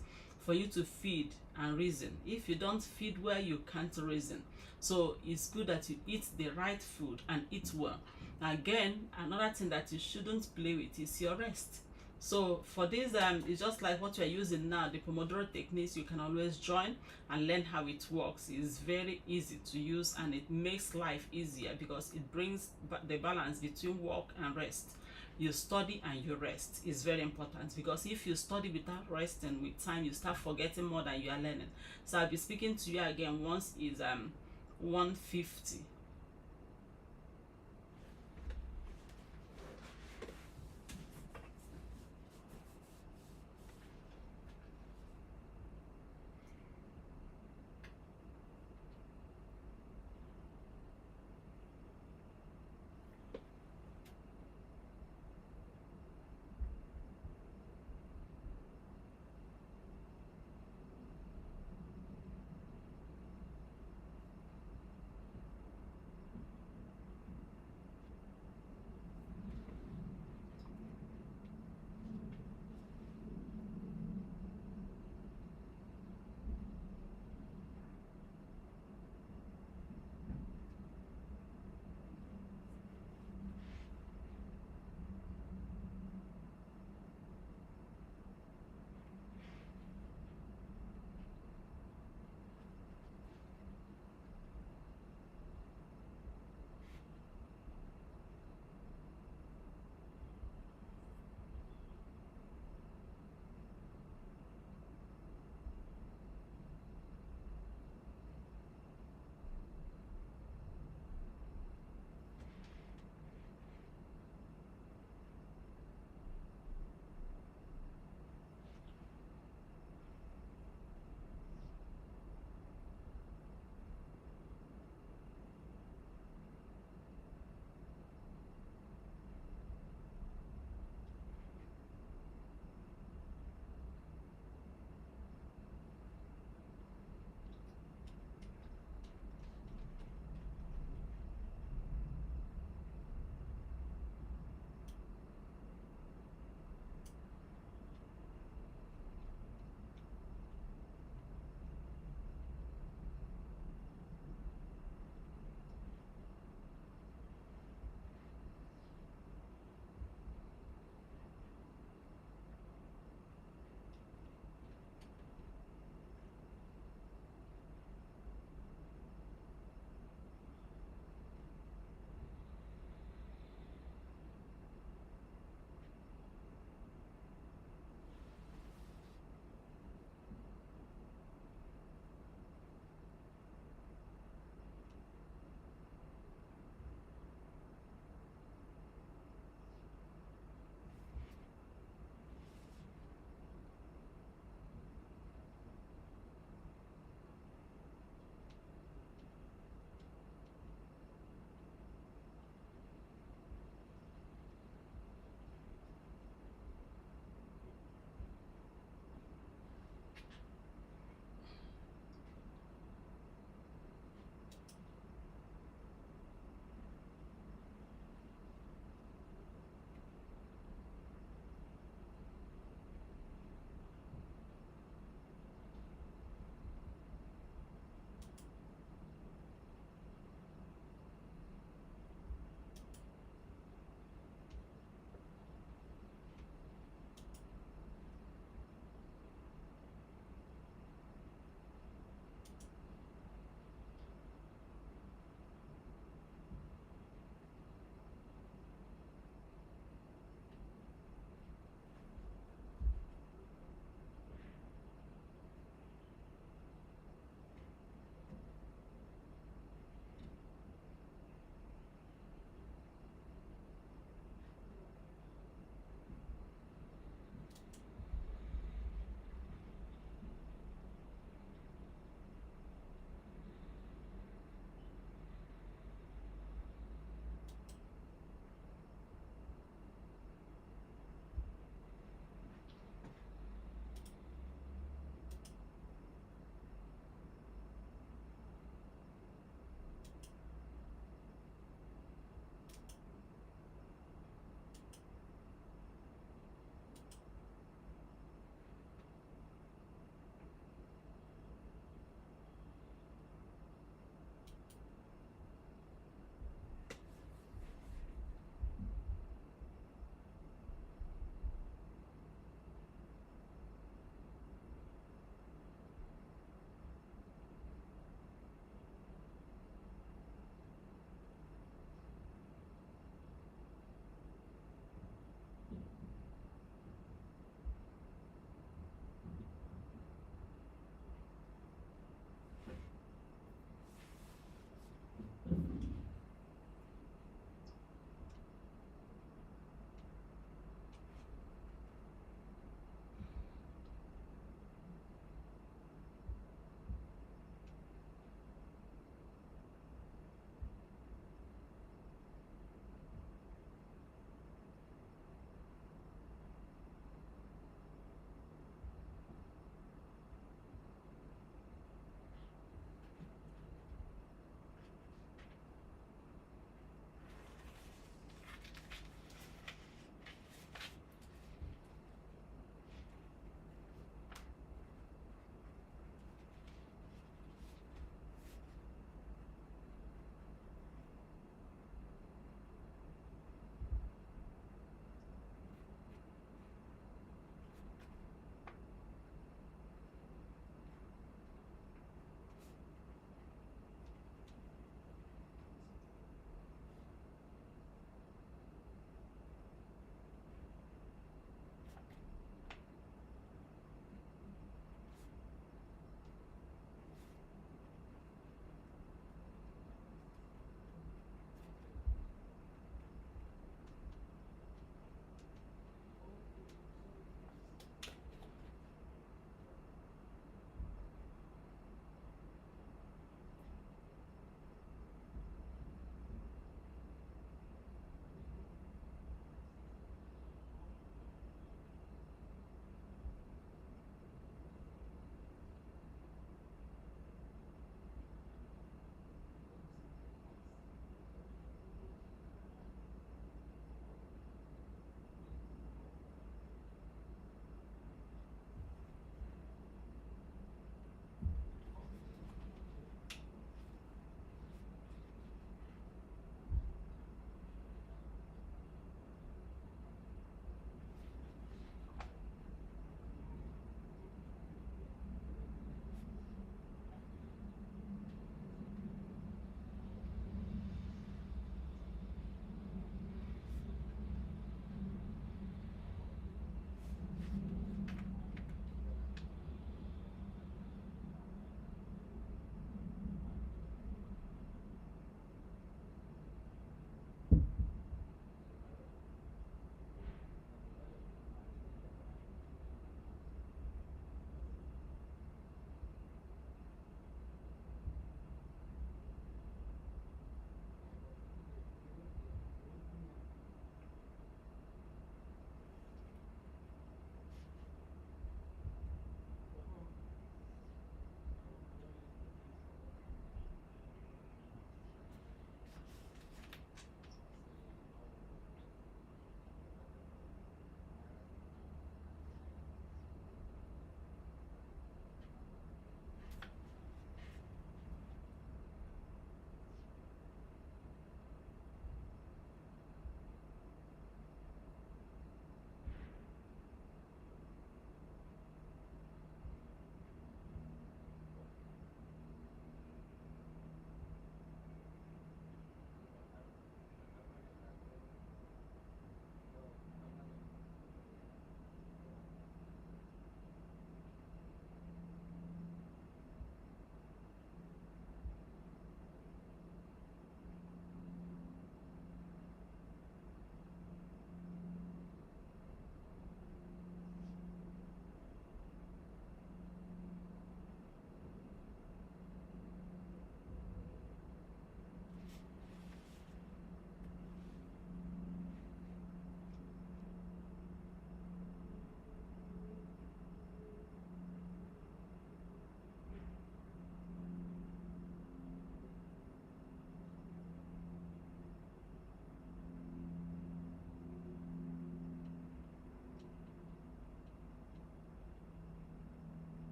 for you to feed and reason. If you don't feed well, you can't reason. So it's good that you eat the right food and eat well. Again, another thing that you shouldn't play with is your rest. So for this, it's just like what you are using now, the Pomodoro techniques. You can always join and learn how it works. It's very easy to use, and it makes life easier because it brings the balance between work and rest. you study and you rest is very important, because if you study without resting, with time you start forgetting more than you are learning. So I'll be speaking to you again once is 150.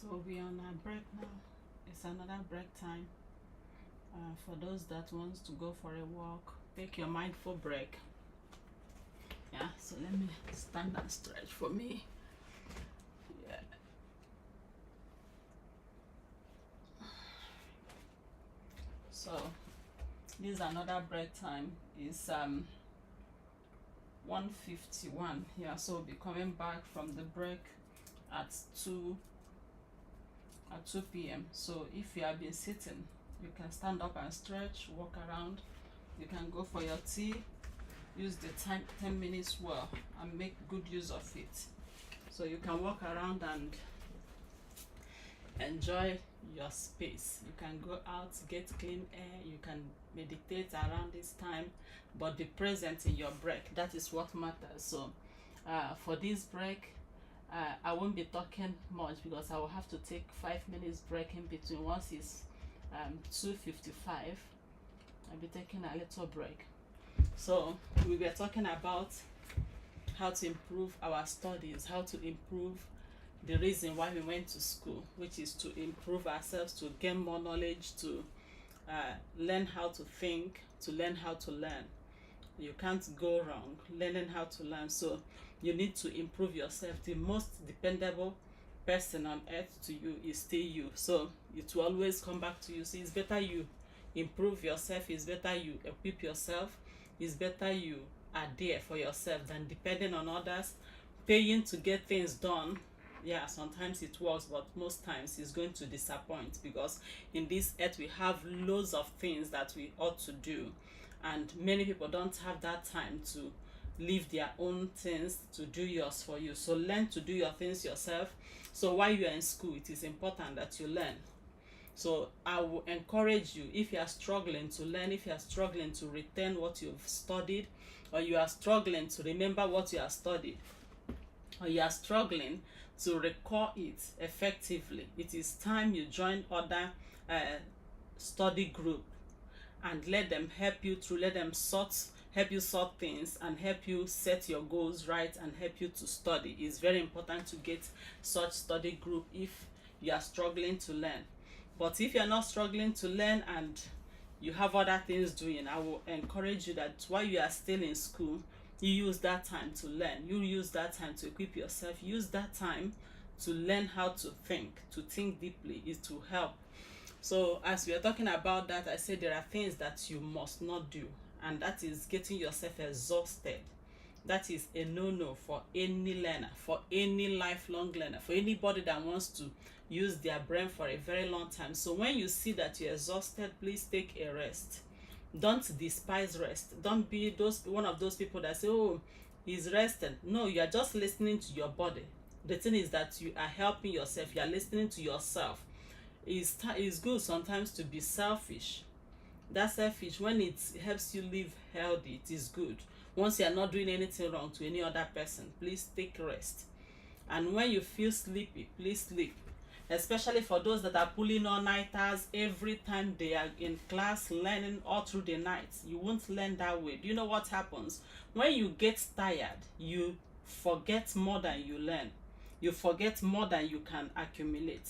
So we're on our break now. It's another break time. For those that wants to go for a walk, take your mindful break. Yeah, so let me stand and stretch for me. Yeah. So this is another break time. It's 1:51. Yeah, so we'll be coming back from the break at 2 p.m. So if you have been sitting, you can stand up and stretch, walk around. You can go for your tea, use the 10 minutes well, and make good use of it. So you can walk around and enjoy your space. You can go out, get clean air, you can meditate around this time, but be present in your break. That is what matters. So for this break, I won't be talking much because I will have to take 5 minutes break in between. Once it's 2:55, I'll be taking a little break. So we were talking about how to improve our studies, how to improve the reason why we went to school, which is to improve ourselves, to gain more knowledge, to learn how to think, to learn how to learn. You can't go wrong learning how to learn. So you need to improve yourself. The most dependable person on earth to you is still you. So it will always come back to you. So it's better you improve yourself. It's better you equip yourself. It's better you are there for yourself than depending on others, paying to get things done. Yeah, sometimes it works, but most times it's going to disappoint, because in this earth we have loads of things that we ought to do, and many people don't have that time to leave their own things to do yours for you. So learn to do your things yourself. So while you are in school, it is important that you learn. So I will encourage you, if you are struggling to learn, if you are struggling to retain what you've studied, or you are struggling to remember what you have studied, or you are struggling to recall it effectively, it is time you join other study group and let them help you through, let them help you sort things and help you set your goals right and help you to study. It's very important to get such study group if you are struggling to learn. But if you are not struggling to learn and you have other things doing, I will encourage you that while you are still in school, you use that time to learn. You use that time to equip yourself. Use that time to learn how to think deeply. Is to help. So as we are talking about that, I said there are things that you must not do, and that is getting yourself exhausted. That is a no-no for any learner, for any lifelong learner, for anybody that wants to use their brain for a very long time. So when you see that you're exhausted, please take a rest. Don't despise rest. Don't be one of those people that say, oh, he's rested. No, you are just listening to your body. The thing is that you are helping yourself. You are listening to yourself. It's good sometimes to be selfish. That's selfish. When it helps you live healthy, it is good. Once you are not doing anything wrong to any other person, please take rest. And when you feel sleepy, please sleep. Especially for those that are pulling all-nighters every time they are in class, learning all through the night. You won't learn that way. Do you know what happens? When you get tired, you forget more than you learn. You forget more than you can accumulate.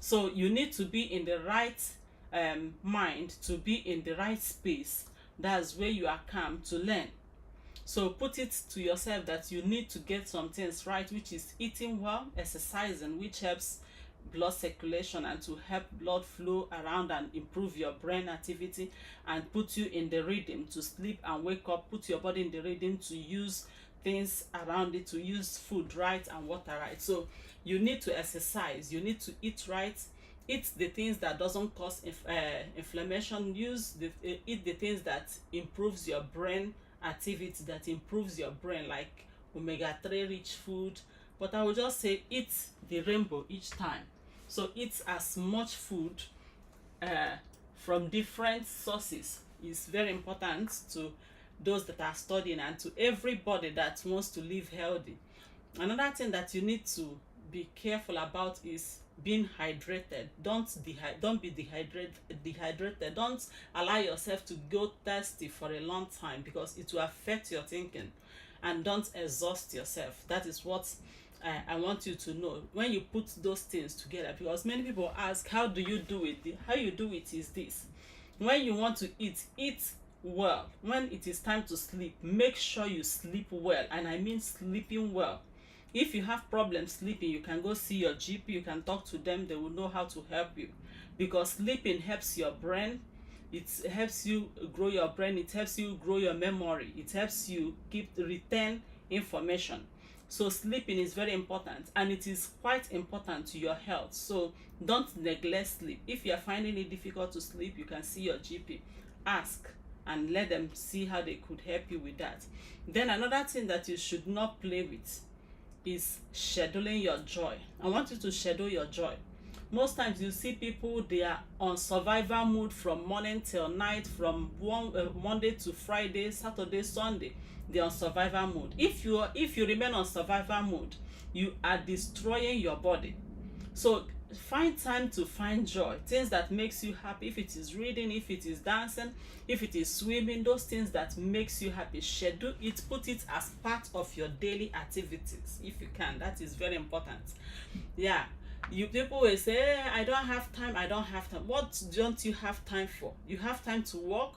So you need to be in the right mind, to be in the right space. That's where you are calm to learn. So put it to yourself that you need to get some things right, which is eating well, exercising, which helps blood circulation and to help blood flow around and improve your brain activity, and put you in the rhythm to sleep and wake up, put your body in the rhythm to use things around it, to use food right and water right. So you need to exercise, you need to eat right, eat the things that doesn't cause inflammation, eat the things that improves your brain activity, that improves your brain, like omega-3 rich food. But I will just say eat the rainbow each time. So eat as much food from different sources. It's very important to those that are studying and to everybody that wants to live healthy. Another thing that you need to be careful about is being hydrated. Don't be dehydrated. Don't allow yourself to go thirsty for a long time, because it will affect your thinking. And don't exhaust yourself. That is what I want you to know when you put those things together, because many people ask, how do you do it? How you do it is this: when you want to eat, eat well. When it is time to sleep, make sure you sleep well, and I mean sleeping well. If you have problems sleeping, you can go see your GP, you can talk to them, they will know how to help you, because sleeping helps your brain. It helps you grow your brain, it helps you grow your memory, it helps you keep retain information. So sleeping is very important, and it is quite important to your health. So don't neglect sleep. If you are finding it difficult to sleep, you can see your GP, ask, and let them see how they could help you with that. Then another thing that you should not play with is scheduling your joy. I want you to schedule your joy. Most times you see people, they are on survival mode from morning till night, from Monday to Friday, Saturday, Sunday. They're on survival mode. If you remain on survival mode, you are destroying your body. So find time to find joy, things that makes you happy. If it is reading, if it is dancing, if it is swimming, those things that makes you happy, schedule it, put it as part of your daily activities if you can. That is very important. Yeah, you people will say, I don't have time, I don't have time. What don't you have time for? You have time to work,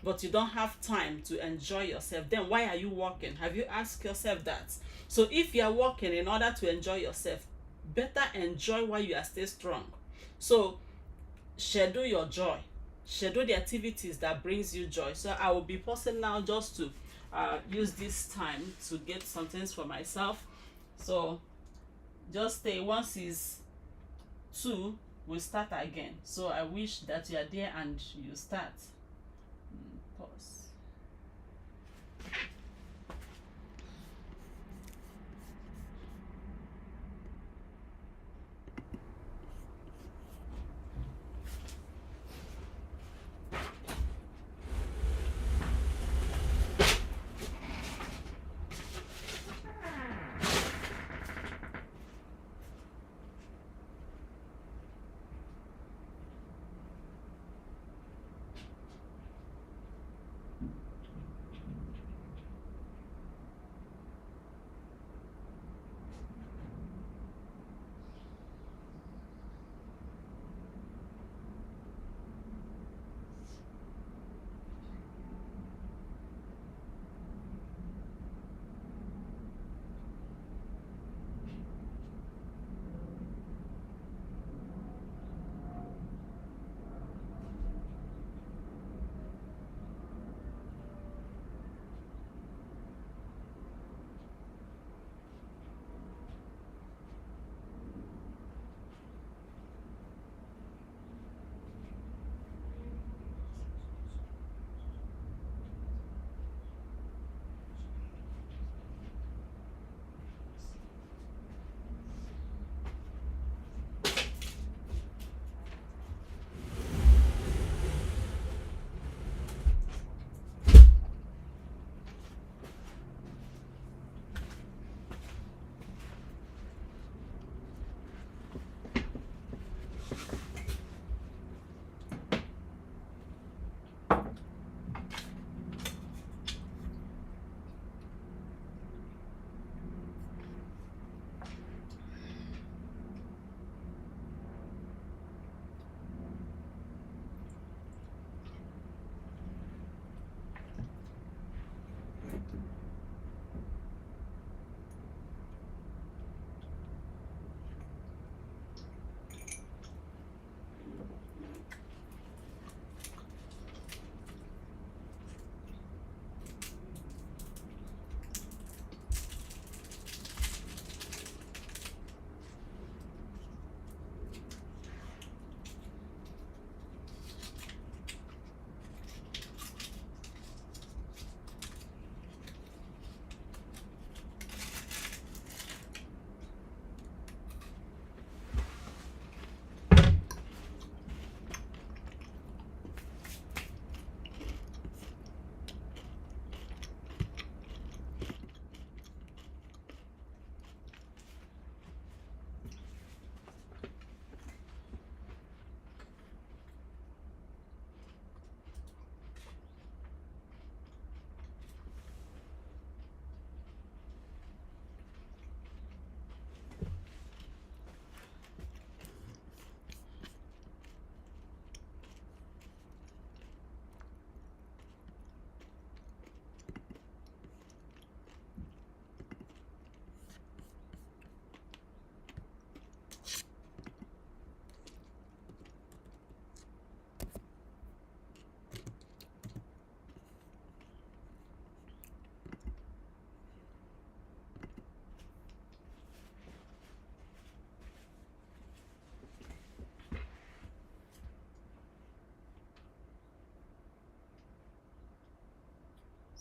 but you don't have time to enjoy yourself. Then why are you working? Have you asked yourself that? So if you are working in order to enjoy yourself, better enjoy while you are still strong. So schedule your joy, schedule the activities that brings you joy. So I will be pausing now just to use this time to get some things for myself. So just stay. Once is 2, we'll start again. So I wish that you are there and you start. Pause.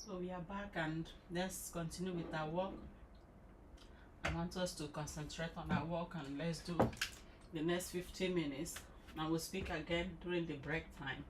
So we are back and let's continue with our work. I want us to concentrate on our work and let's do the next 15 minutes. And we'll speak again during the break time.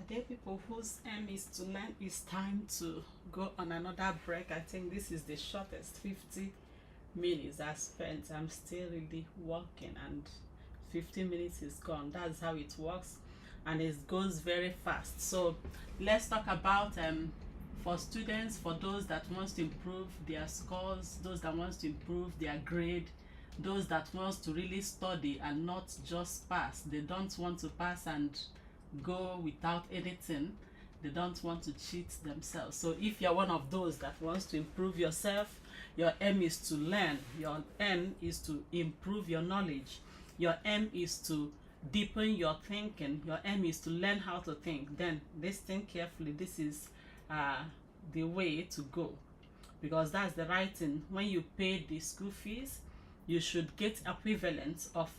are there people whose aim is to learn? It's time to go on another break. I think this is the shortest 50 minutes I spent. I'm still really working and 15 minutes is gone. That's how it works, and it goes very fast. So let's talk about for students, for those that wants to improve their scores, those that wants to improve their grade, those that wants to really study and not just pass. They don't want to pass and go without anything. They don't want to cheat themselves. So if you're one of those that wants to improve yourself, your aim is to learn, your aim is to improve your knowledge, your aim is to deepen your thinking, your aim is to learn how to think, then listen carefully. This is the way to go, because that's the right thing. When you pay the school fees, you should get equivalent of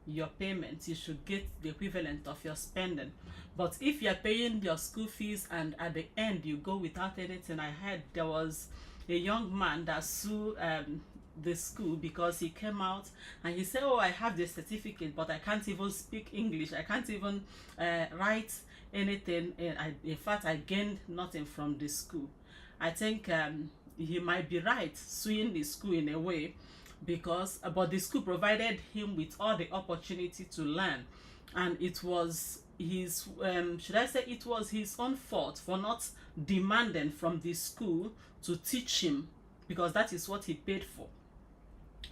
your payment. You should get the equivalent of your spending. But if you're paying your school fees and at the end you go without anything, I heard there was a young man that sued the school because he came out and he said, oh, I have the certificate, but I can't even speak English, I can't even write anything, in fact I gained nothing from the school. I think he might be right suing the school in a way, because but the school provided him with all the opportunity to learn, and it was his should I say it was his own fault for not demanding from the school to teach him, because that is what he paid for.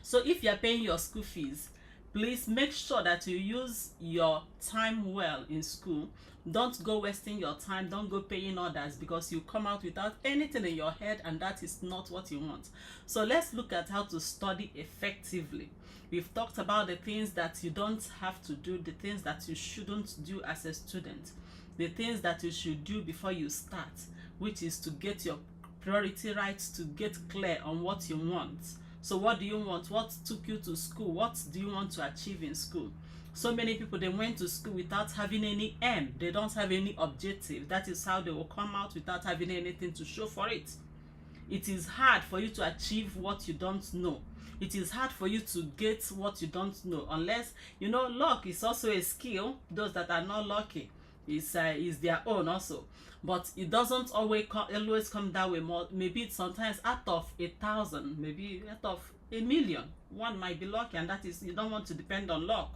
So if you're paying your school fees, please make sure that you use your time well in school. Don't go wasting your time, don't go paying others, because you come out without anything in your head, and that is not what you want. So let's look at how to study effectively. We've talked about the things that you don't have to do, the things that you shouldn't do as a student, the things that you should do before you start, which is to get your priority right, to get clear on what you want. So what do you want? What took you to school? What do you want to achieve in school? So many people, they went to school without having any aim. They don't have any objective. That is how they will come out without having anything to show for it. It is hard for you to achieve what you don't know. It is hard for you to get what you don't know, unless, you know, luck is also a skill. Those that are not lucky, is their own also. But it doesn't always come that way. More, maybe it's sometimes out of 1,000, maybe out of 1,000,000, one might be lucky, and that is, you don't want to depend on luck.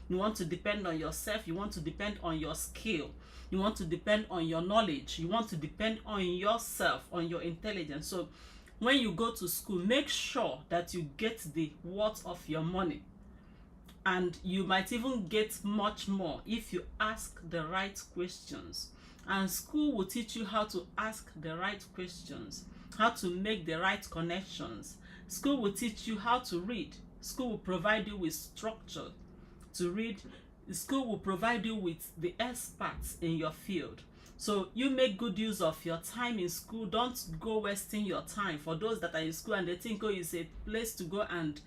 You want to depend on yourself. You want to depend on your skill. You want to depend on your knowledge. You want to depend on yourself, on your intelligence. So when you go to school, make sure that you get the worth of your money. And you might even get much more if you ask the right questions. And school will teach you how to ask the right questions, how to make the right connections. School will teach you how to read. School will provide you with structure to read. School will provide you with the experts in your field. So you make good use of your time in school. Don't go wasting your time. For those that are in school and they think, oh, it's a place to go and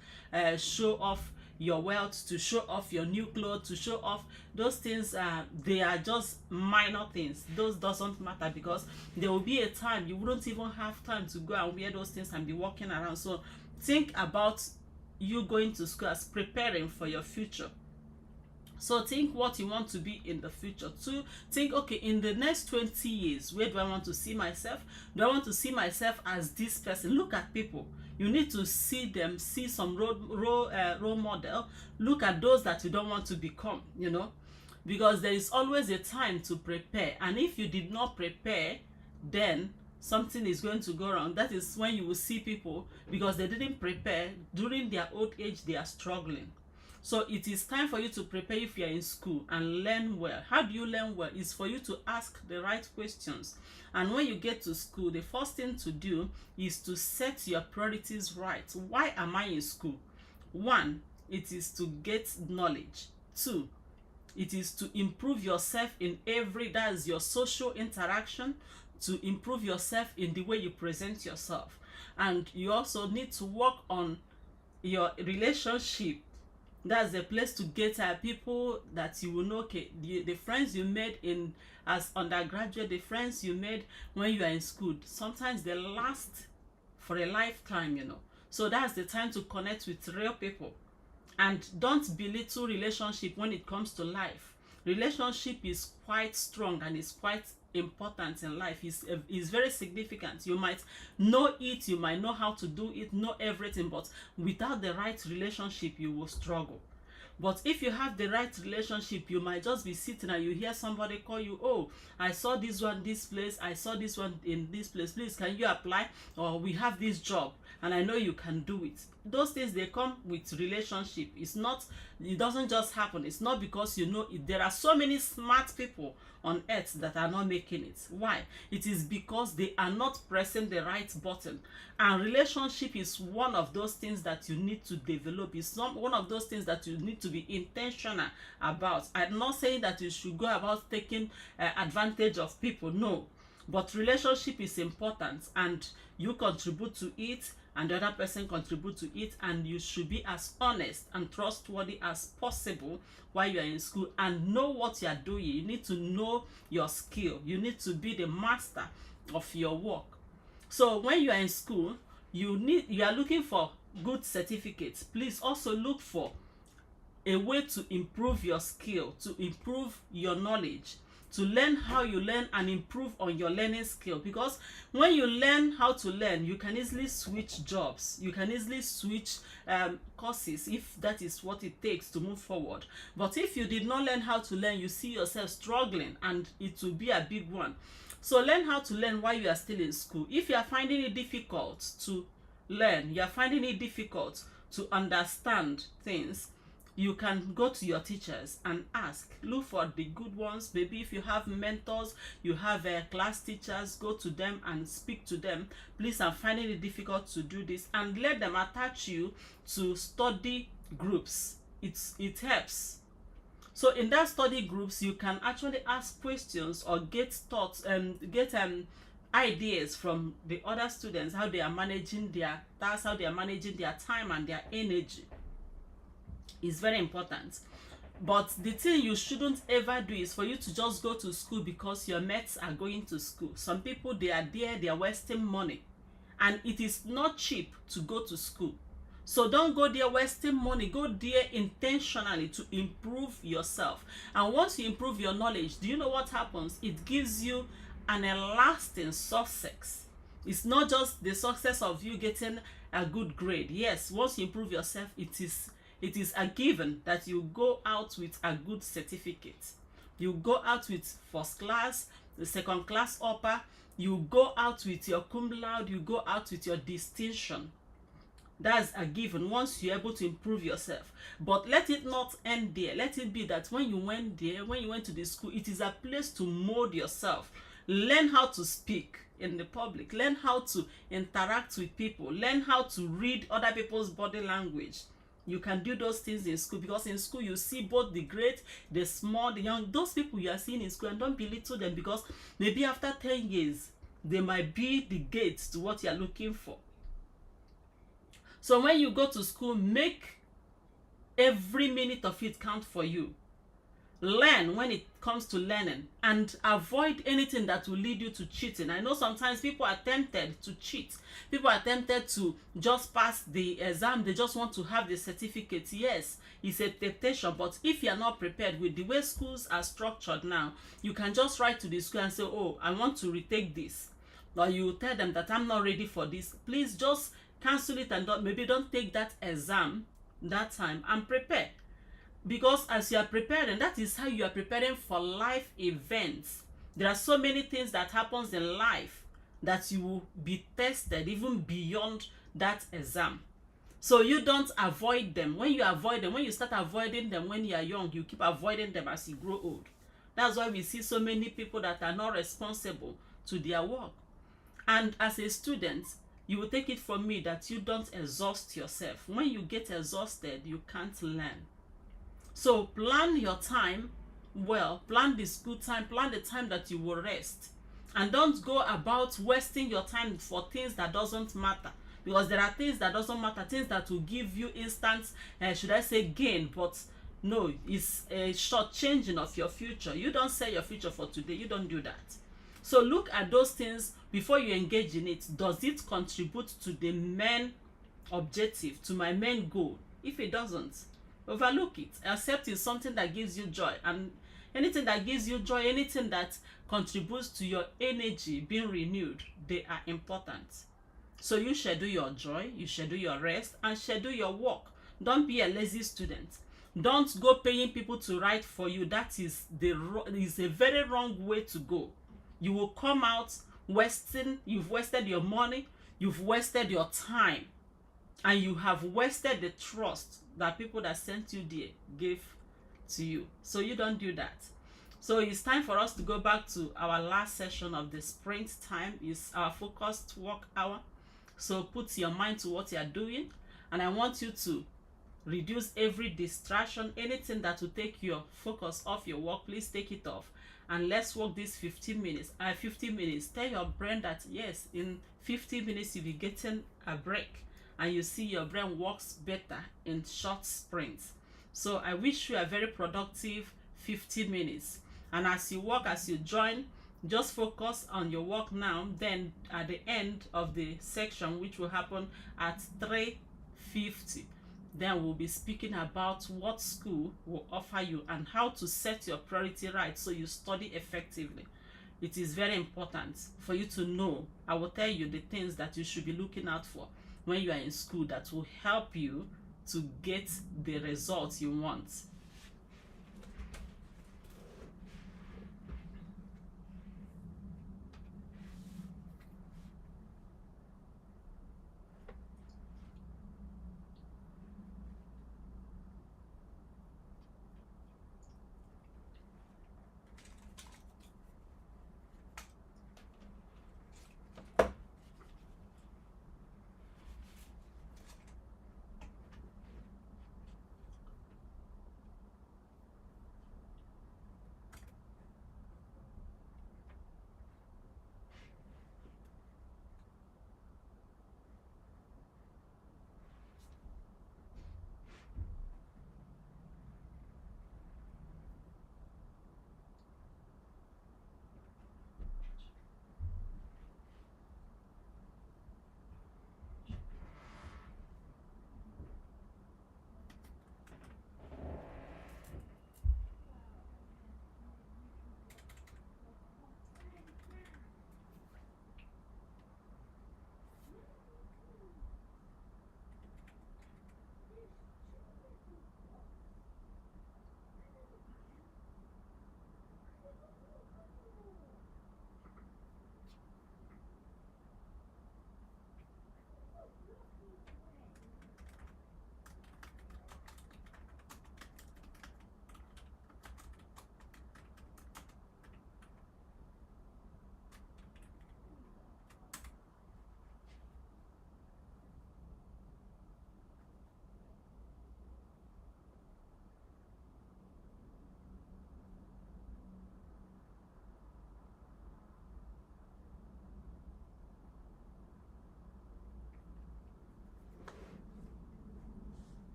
show off your wealth, to show off your new clothes, to show off those things, they are just minor things. Those doesn't matter, because there will be a time you wouldn't even have time to go and wear those things and be walking around. So think about you going to school as preparing for your future. So think what you want to be in the future. To think, okay, in the next 20 years, where do I want to see myself? Do I want to see myself as this person? Look at people. You need to see them, see some role model. Look at those that you don't want to become, you know, because there is always a time to prepare. And if you did not prepare, then something is going to go wrong. That is when you will see people, because they didn't prepare, during their old age, they are struggling. So it is time for you to prepare if you are in school and learn well. How do you learn well? It's for you to ask the right questions. And when you get to school, the first thing to do is to set your priorities right. Why am I in school? 1, it is to get knowledge. 2, it is to improve yourself in that is your social interaction, to improve yourself in the way you present yourself. And you also need to work on your relationship. That's the place to get people that you will know. Okay, the friends you made as undergraduate, the friends you made when you are in school, sometimes they last for a lifetime, you know. So that's the time to connect with real people. And don't belittle relationship when it comes to life. Relationship is quite strong and is quite important in life. Is very significant. You might know it, you might know how to do it, know everything, but without the right relationship you will struggle. But if you have the right relationship, you might just be sitting and you hear somebody call you, oh, I saw this one this place, I saw this one in this place, please can you apply, or we have this job and I know you can do it. Those things, they come with relationship. It doesn't just happen. It's not because you know it. There are so many smart people on earth that are not making it. Why? It is because they are not pressing the right button. And relationship is one of those things that you need to develop. It's not one of those things that you need to be intentional about. I'm not saying that you should go about taking advantage of people. No. But relationship is important, and you contribute to it and the other person contribute to it, and you should be as honest and trustworthy as possible while you are in school and know what you are doing. You need to know your skill. You need to be the master of your work. So when you are in school, you are looking for good certificates. Please also look for a way to improve your skill, to improve your knowledge, to learn how you learn and improve on your learning skill. Because when you learn how to learn, you can easily switch jobs, you can easily switch courses if that is what it takes to move forward. But if you did not learn how to learn, you see yourself struggling, and it will be a big one. So learn how to learn while you are still in school. If you are finding it difficult to learn, you are finding it difficult to understand things, you can go to your teachers and ask. Look for the good ones. Maybe if you have mentors, you have class teachers, go to them and speak to them. Please, I'm finding it difficult to do this, and let them attach you to study groups. It helps. So in that study groups, you can actually ask questions or get thoughts and get ideas from the other students, how they are managing their tasks, how they are managing their time and their energy. Is very important. But the thing you shouldn't ever do is for you to just go to school because your mates are going to school. Some people, they are there, they are wasting money, and it is not cheap to go to school. So don't go there wasting money. Go there intentionally to improve yourself. And once you improve your knowledge, do you know what happens? It gives you an lasting success. It's not just the success of you getting a good grade. Yes, once you improve yourself, it is a given that you go out with a good certificate. You go out with first class, the second class upper, you go out with your cum laude, you go out with your distinction. That's a given once you're able to improve yourself. But let it not end there. Let it be that when you went there, when you went to the school, it is a place to mold yourself. Learn how to speak in the public. Learn how to interact with people. Learn how to read other people's body language. You can do those things in school, because in school you see both the great, the small, the young. Those people you are seeing in school, and don't belittle them, because maybe after 10 years, they might be the gates to what you are looking for. So when you go to school, make every minute of it count for you. Learn when it comes to learning, and avoid anything that will lead you to cheating. I know sometimes people are tempted to cheat. People are tempted to just pass the exam. They just want to have the certificate. Yes, it's a temptation, but if you are not prepared, with the way schools are structured now, you can just write to the school and say, oh, I want to retake this. Or you tell them that I'm not ready for this. Please just cancel it and maybe don't take that exam that time, and prepare. Because as you are preparing, that is how you are preparing for life events. There are so many things that happens in life that you will be tested even beyond that exam. So you don't avoid them. When you avoid them, when you start avoiding them when you are young, you keep avoiding them as you grow old. That's why we see so many people that are not responsible to their work. And as a student, you will take it from me that you don't exhaust yourself. When you get exhausted, you can't learn. So plan your time well. Plan the school time. Plan the time that you will rest. And don't go about wasting your time for things that doesn't matter. Because there are things that doesn't matter. Things that will give you instant, should I say, gain. But no, it's a short changing of your future. You don't sell your future for today. You don't do that. So look at those things before you engage in it. Does it contribute to the main objective, to my main goal? If it doesn't, overlook it, except it's something that gives you joy. And anything that gives you joy, anything that contributes to your energy being renewed, they are important. So you schedule your joy, you schedule your rest, and schedule your work. Don't be a lazy student. Don't go paying people to write for you. That is a very wrong way to go. You will come out wasting, you've wasted your money, you've wasted your time, and you have wasted the trust that people that sent you there gave to you. So you don't do that. So it's time for us to go back to our last session of the sprint time. Is our focused work hour. So put your mind to what you are doing, and I want you to reduce every distraction. Anything that will take your focus off your work, please take it off, and let's work this 15 minutes. 15 minutes. Tell your brain that yes, in 15 minutes you'll be getting a break, and you see your brain works better in short sprints. So I wish you a very productive 15 minutes. And as you work, as you join, just focus on your work now. Then at the end of the section, which will happen at 3:50, then we'll be speaking about what school will offer you and how to set your priority right so you study effectively. It is very important for you to know. I will tell you the things that you should be looking out for when you are in school that will help you to get the results you want.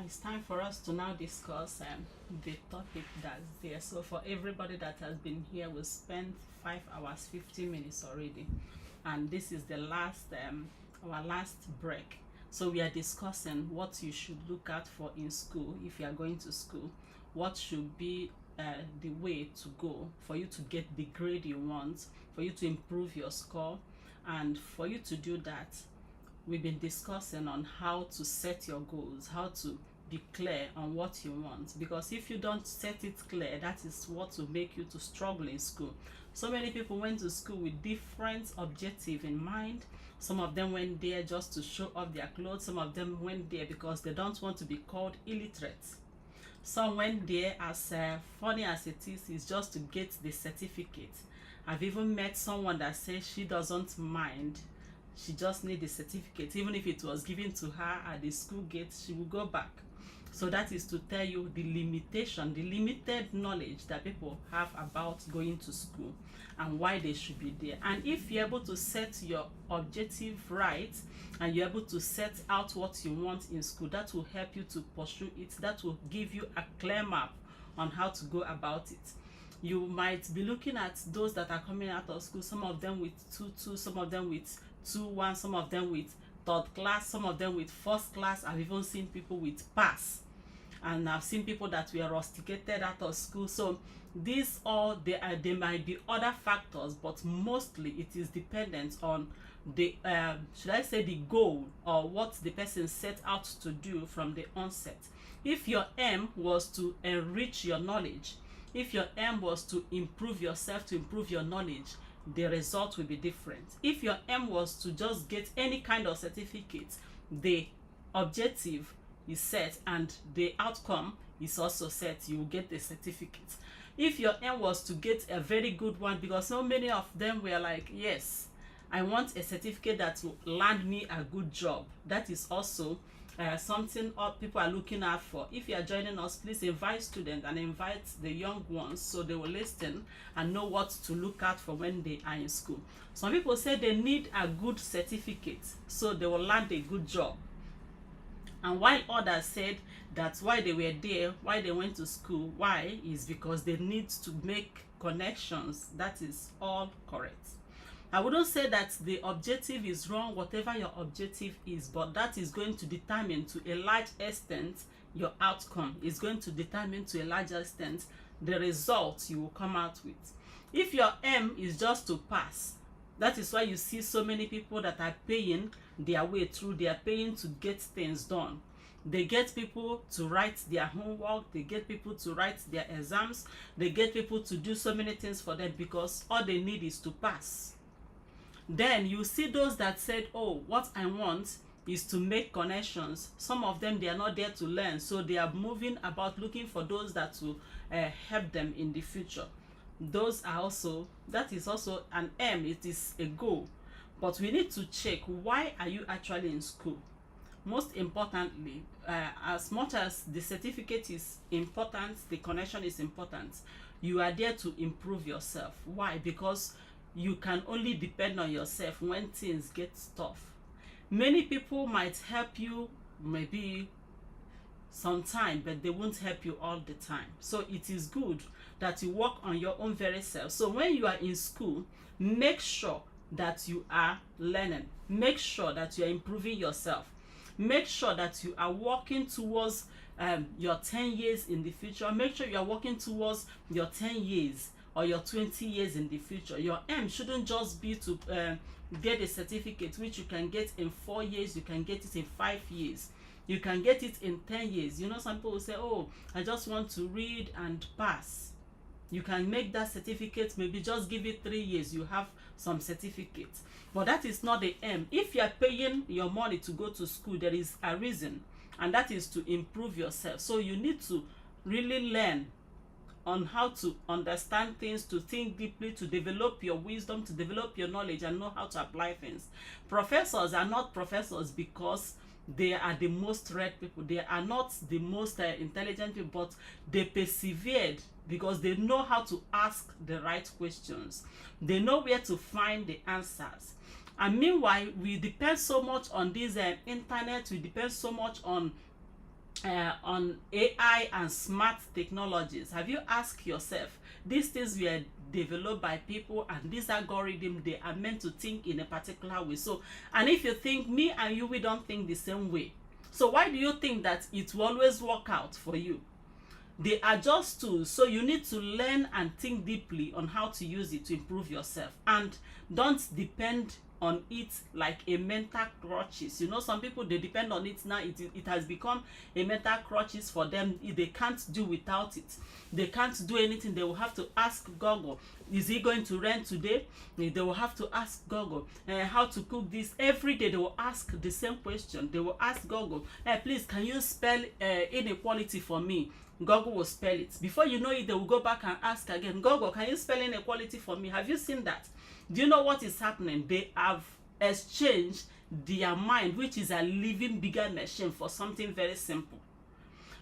it's time for us to now discuss the topic that's there. So for everybody that has been here, we spent 5 hours 50 minutes already, and this is the last our last break. So we are discussing what you should look out for in school if you are going to school. What should be the way to go for you to get the grade you want, for you to improve your score, and for you to do that, we've been discussing on how to set your goals, how to be clear on what you want, because if you don't set it clear, that is what will make you to struggle in school. So many people went to school with different objective in mind. Some of them went there just to show off their clothes. Some of them went there because they don't want to be called illiterate. Some went there, as funny as it is just to get the certificate. I've even met someone that says she doesn't mind, she just needs the certificate. Even if it was given to her at the school gate, she will go back. So that is to tell you the limitation, the limited knowledge that people have about going to school and why they should be there. And if you're able to set your objective right and you're able to set out what you want in school, that will help you to pursue it. That will give you a clear map on how to go about it. You might be looking at those that are coming out of school, some of them with 2-2, some of them with 2-1, some of them with third class, some of them with first class. I've even seen people with pass, and I've seen people that were rusticated out of school. So these all, there might be other factors, but mostly it is dependent on the should I say the goal, or what the person set out to do from the onset. If your aim was to enrich your knowledge, if your aim was to improve yourself, to improve your knowledge, the result will be different. If your aim was to just get any kind of certificate, the objective is set and the outcome is also set. You will get the certificate. If your aim was to get a very good one, because so many of them were like, yes, I want a certificate that will land me a good job, that is also something people are looking out for. If you are joining us, please invite students and invite the young ones so they will listen and know what to look out for when they are in school. Some people say they need a good certificate so they will land a good job, and while others said that why they were there, why they went to school, why is because they need to make connections. That is all correct. I wouldn't say that the objective is wrong, whatever your objective is, but that is going to determine to a large extent your outcome. Is going to determine to a large extent the results you will come out with. If your aim is just to pass, that is why you see so many people that are paying their way through. They are paying to get things done. They get people to write their homework, they get people to write their exams, they get people to do so many things for them because all they need is to pass. Then you see those that said, oh, what I want is to make connections. Some of them, they are not there to learn, so they are moving about looking for those that will help them in the future. Those are also, that is also an aim, it is a goal. But we need to check, why are you actually in school? Most importantly, as much as the certificate is important, the connection is important, you are there to improve yourself. Why? Because you can only depend on yourself when things get tough. Many people might help you maybe sometime, but they won't help you all the time. So it is good that you work on your own very self. So when you are in school, make sure that you are learning. Make sure that you are improving yourself. Make sure that you are working towards your 10 years in the future. Make sure you are working towards your 10 years or your 20 years in the future. Your aim shouldn't just be to get a certificate which you can get in 4 years, you can get it in 5 years, you can get it in 10 years. You know, some people will say, oh, I just want to read and pass. You can make that certificate, maybe just give it 3 years, you have some certificates. But that is not the aim. If you are paying your money to go to school, there is a reason, and that is to improve yourself. So you need to really learn on how to understand things, to think deeply, to develop your wisdom, to develop your knowledge, and know how to apply things. Professors are not professors because they are the most read people. They are not the most intelligent people, but they persevered because they know how to ask the right questions. They know where to find the answers. And meanwhile, we depend so much on this internet, we depend so much on on AI and smart technologies, have you asked yourself, these things were developed by people, and these algorithms, they are meant to think in a particular way. So, and if you think, me and you, we don't think the same way, so why do you think that it will always work out for you? They are just tools, so you need to learn and think deeply on how to use it to improve yourself, and don't depend on it like a mental crutches. You know, some people, they depend on it now. It has become a mental crutches for them. They can't do without it. They can't do anything. They will have to ask Google, is he going to rain today? They will have to ask Google how to cook this. Every day they will ask the same question. They will ask Google, please, can you spell inequality for me? Google will spell it. Before you know it, they will go back and ask again, Google, can you spell inequality for me? Have you seen that? Do you know what is happening? They have exchanged their mind, which is a living bigger machine, for something very simple.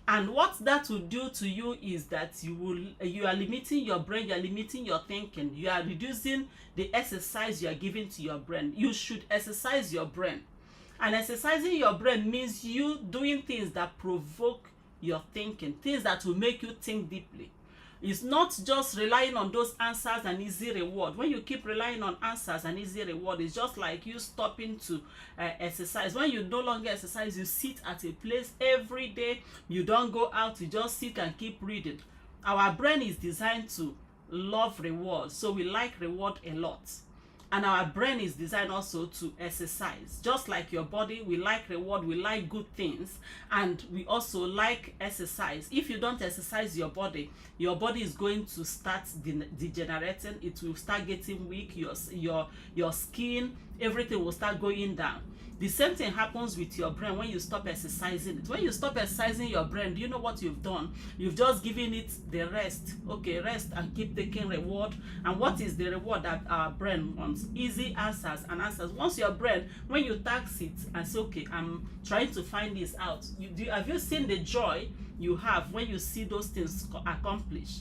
And what that will do to you is that you are limiting your brain, you are limiting your thinking, you are reducing the exercise you are giving to your brain. You should exercise your brain. And exercising your brain means you doing things that provoke your thinking, things that will make you think deeply. It's not just relying on those answers and easy reward. When you keep relying on answers and easy reward, it's just like you stopping to exercise. When you no longer exercise, you sit at a place every day, you don't go out, you just sit and keep reading. Our brain is designed to love reward, so we like reward a lot. And our brain is designed also to exercise. Just like your body, we like reward, we like good things, and we also like exercise. If you don't exercise your body is going to start degenerating. It will start getting weak. Your skin, everything will start going down. The same thing happens with your brain when you stop exercising it. When you stop exercising your brain, do you know what you've done? You've just given it the rest. Okay, rest and keep taking reward. And what is the reward that our brain wants? Easy answers and answers. Once your brain, when you tax it and say, okay, I'm trying to find this out, have you seen the joy you have when you see those things accomplished?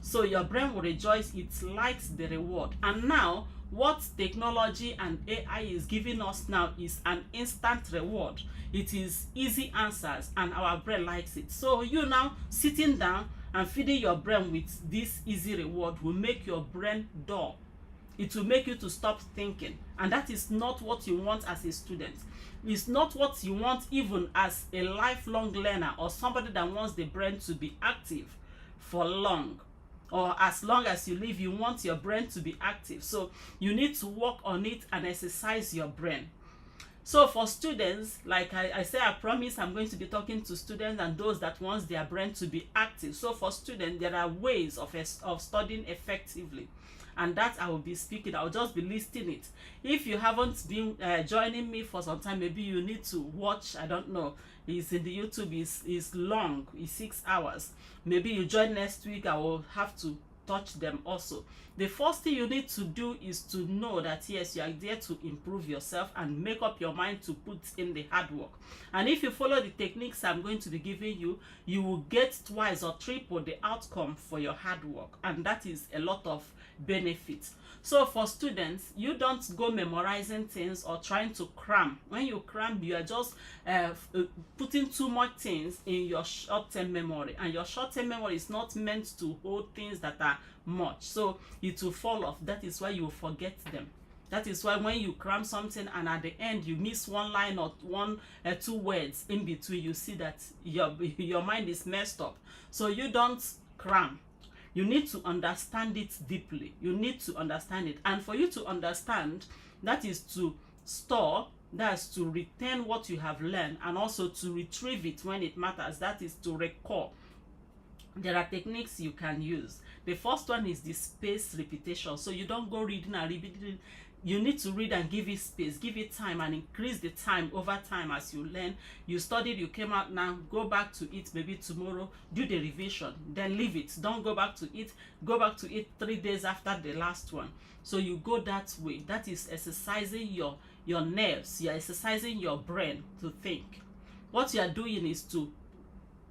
So your brain will rejoice. It likes the reward. And now, what technology and AI is giving us now is an instant reward. It is easy answers, and our brain likes it. So you now sitting down and feeding your brain with this easy reward will make your brain dull. It will make you to stop thinking, and that is not what you want as a student. It's not what you want even as a lifelong learner, or somebody that wants the brain to be active for long. Or as long as you live, you want your brain to be active. So you need to work on it and exercise your brain. So for students, like I say, I promise I'm going to be talking to students and those that want their brain to be active. So for students, there are ways of studying effectively. And that I will be speaking. I'll just be listing it. If you haven't been joining me for some time, maybe you need to watch. I don't know. It's in the YouTube. It's long. It's 6 hours. Maybe you join next week. I will have to touch them also. The first thing you need to do is to know that yes, you are there to improve yourself and make up your mind to put in the hard work. And if you follow the techniques I'm going to be giving you, you will get twice or triple the outcome for your hard work. And that is a lot of benefits. So for students, you don't go memorizing things or trying to cram. When you cram, you are just putting too much things in your short-term memory, and your short-term memory is not meant to hold things that are much, so it will fall off. That is why you will forget them. That is why when you cram something and at the end you miss one line or two words in between, you see that your mind is messed up. So you don't cram. You need to understand it deeply. You need to understand it. And for you to understand, that is to store, that's to retain what you have learned, and also to retrieve it when it matters. That is to recall. There are techniques you can use. The first one is the spaced repetition. So you don't go reading and repeating. You need to read and give it space, give it time, and increase the time over time as you learn. You studied, you came out now, go back to it maybe tomorrow, do the revision, then leave it. Don't go back to it. Go back to it 3 days after the last one. So you go that way. That is exercising your nerves. You're exercising your brain to think. What you are doing is to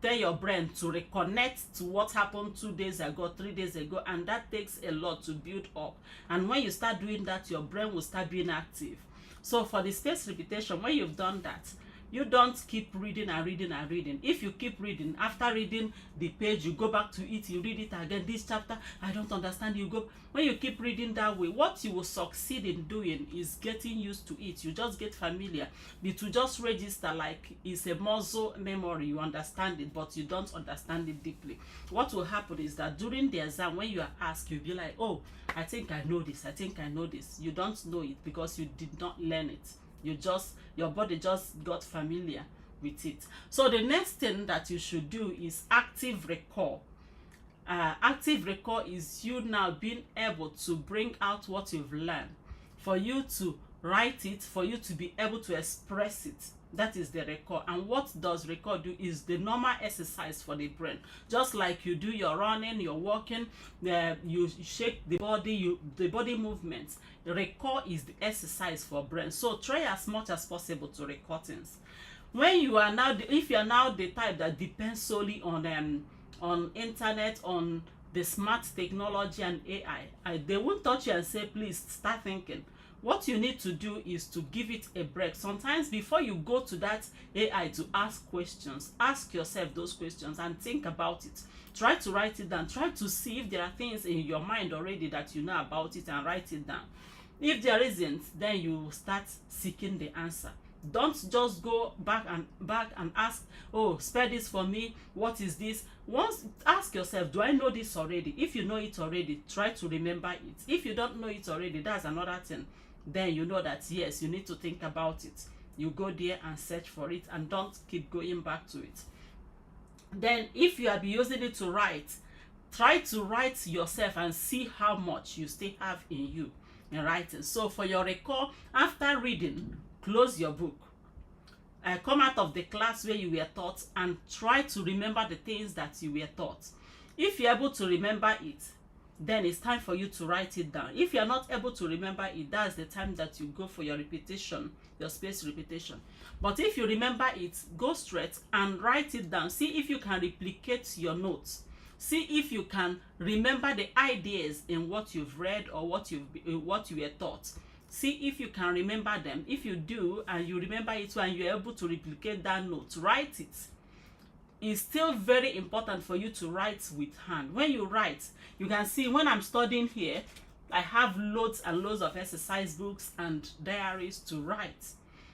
tell your brain to reconnect to what happened 2 days ago, 3 days ago, and that takes a lot to build up. And when you start doing that, your brain will start being active. So for the spaced repetition, when you've done that, You don't keep reading and reading and reading. If you keep reading, after reading the page, you go back to it, you read it again. This chapter, I don't understand. You go. When you keep reading that way, what you will succeed in doing is getting used to it. You just get familiar. It will just register like it's a muscle memory. You understand it, but you don't understand it deeply. What will happen is that during the exam, when you are asked, you'll be like, oh, I think I know this. I think I know this. You don't know it because you did not learn it. Your body just got familiar with it. So the next thing that you should do is active recall. Active recall is you now being able to bring out what you've learned, for you to write it, for you to be able to express it. That is the recall. And what does recall do is the normal exercise for the brain. Just like you do your running, your walking, you shake the body, the body movements. Recall is the exercise for brain. So try as much as possible to recall things. When you are now, if you are now the type that depends solely on internet, on the smart technology and AI, they won't touch you and say, please start thinking. What you need to do is to give it a break. Sometimes before you go to that AI to ask questions, ask yourself those questions and think about it. Try to write it down. Try to see if there are things in your mind already that you know about it and write it down. If there isn't, then you start seeking the answer. Don't just go back and ask, oh, spell this for me. What is this? Once ask yourself, do I know this already? If you know it already, try to remember it. If you don't know it already, that's another thing. Then you know that yes, you need to think about it. You go there and search for it and don't keep going back to it. Then if you are using it to write, try to write yourself and see how much you still have in you in writing. So for your recall, after reading, close your book. Come out of the class where you were taught and try to remember the things that you were taught. If you're able to remember it, then it's time for you to write it down. If you're not able to remember it, that's the time that you go for your repetition, your spaced repetition. But if you remember it, go straight and write it down. See if you can replicate your notes. See if you can remember the ideas in what you've read or what you were taught. See if you can remember them. If you do and you remember it and you're able to replicate that note, write it. It's still very important for you to write with hand. When you write, you can see when I'm studying here, I have loads and loads of exercise books and diaries to write.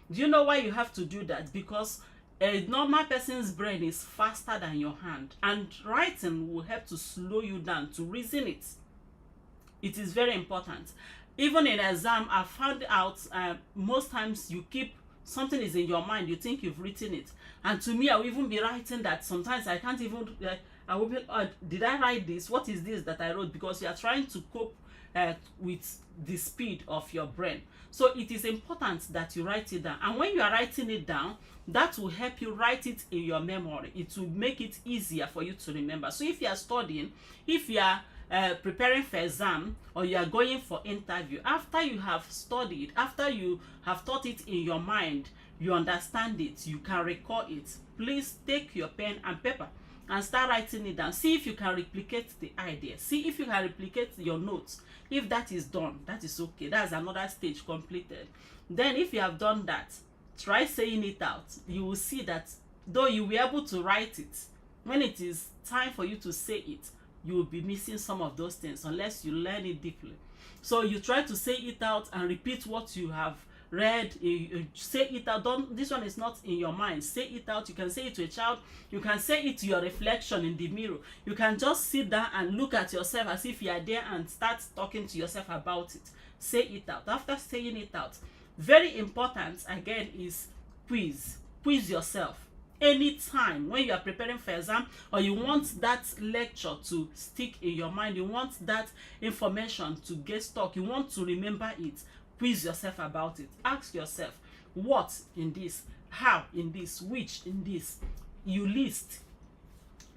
Do you know why you have to do that? Because a normal person's brain is faster than your hand, and writing will help to slow you down, to reason it. It is very important. Even in exam, I found out most times you keep something is in your mind, you think you've written it, and to me I will even be writing that sometimes I can't even I will be, did I write this? What is this that I wrote? Because you are trying to cope with the speed of your brain. So it is important that you write it down, and when you are writing it down, that will help you write it in your memory. It will make it easier for you to remember. So if you are studying, if you are preparing for exam, or you are going for interview, after you have studied, after you have taught it in your mind, you understand it, you can recall it, please take your pen and paper and start writing it down. See if you can replicate the idea. See if you can replicate your notes. If that is done, that is okay. That's another stage completed. Then if you have done that, try saying it out. You will see that though you will be able to write it, when it is time for you to say it, you will be missing some of those things unless you learn it deeply. So you try to say it out and repeat what you have read. Say it out. Don't, this one is not in your mind. Say it out. You can say it to a child. You can say it to your reflection in the mirror. You can just sit down and look at yourself as if you are there and start talking to yourself about it. Say it out. After saying it out, very important again is quiz. Quiz yourself. Anytime when you are preparing for exam, or you want that lecture to stick in your mind, you want that information to get stuck, you want to remember it, quiz yourself about it. Ask yourself, what in this, how in this, which in this. You list,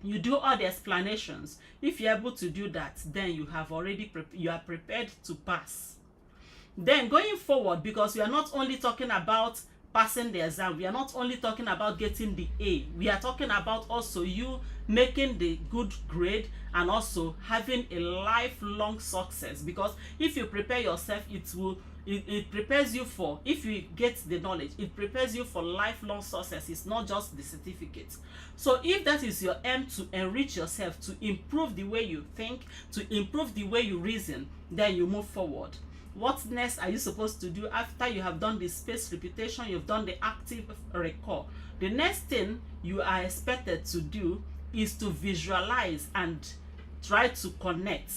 you do all the explanations. If you're able to do that, then you have already you are prepared to pass. Then going forward, because we are not only talking about passing the exam, we are not only talking about getting the A, we are talking about also you making the good grade and also having a lifelong success. Because if you prepare yourself, it will It prepares you for, if you get the knowledge, it prepares you for lifelong success. It's not just the certificate. So if that is your aim, to enrich yourself, to improve the way you think, to improve the way you reason, then you move forward. What next are you supposed to do after you have done the spaced repetition, you've done the active recall? The next thing you are expected to do is to visualize and try to connect.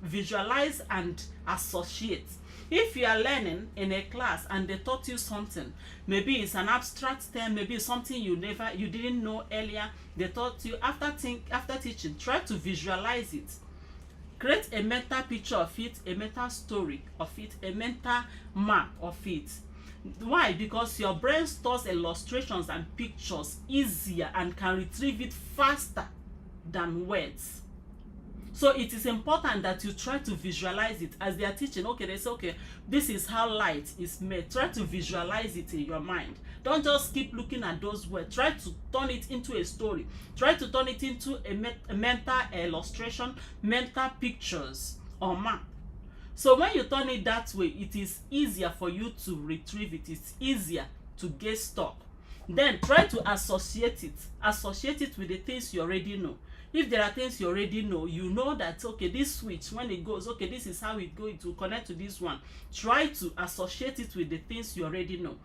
Visualize and associate. If you are learning in a class and they taught you something, maybe it's an abstract term, maybe it's something you didn't know earlier, they taught you, after teaching, try to visualize it. Create a mental picture of it, a mental story of it, a mental map of it. Why? Because your brain stores illustrations and pictures easier and can retrieve it faster than words. So it is important that you try to visualize it as they are teaching. Okay, they say, okay, this is how light is made. Try to visualize it in your mind. Don't just keep looking at those words. Try to turn it into a story. Try to turn it into a mental illustration, mental pictures or map. So when you turn it that way, it is easier for you to retrieve it. It's easier to get stuck. Then try to associate it. Associate it with the things you already know. If there are things you already know, you know that, okay, this switch, when it goes, okay, this is how it goes to connect to this one. Try to associate it with the things you already know.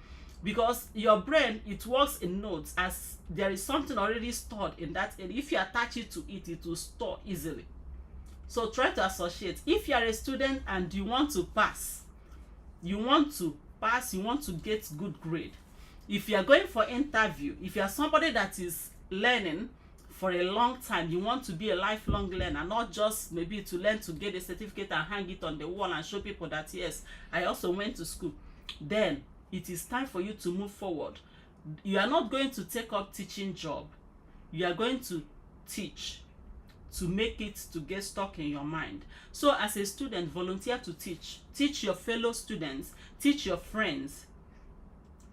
Because your brain, it works in nodes, as there is something already stored in that area. If you attach it to it, it will store easily. So try to associate. If you are a student and you want to pass, you want to get good grade. If you are going for interview, if you are somebody that is learning for a long time, you want to be a lifelong learner, not just maybe to learn to get a certificate and hang it on the wall and show people that, yes, I also went to school, then it is time for you to move forward. You are not going to take up teaching job. You are going to teach, to make it to get stuck in your mind. So as a student, volunteer to teach. Teach your fellow students, teach your friends.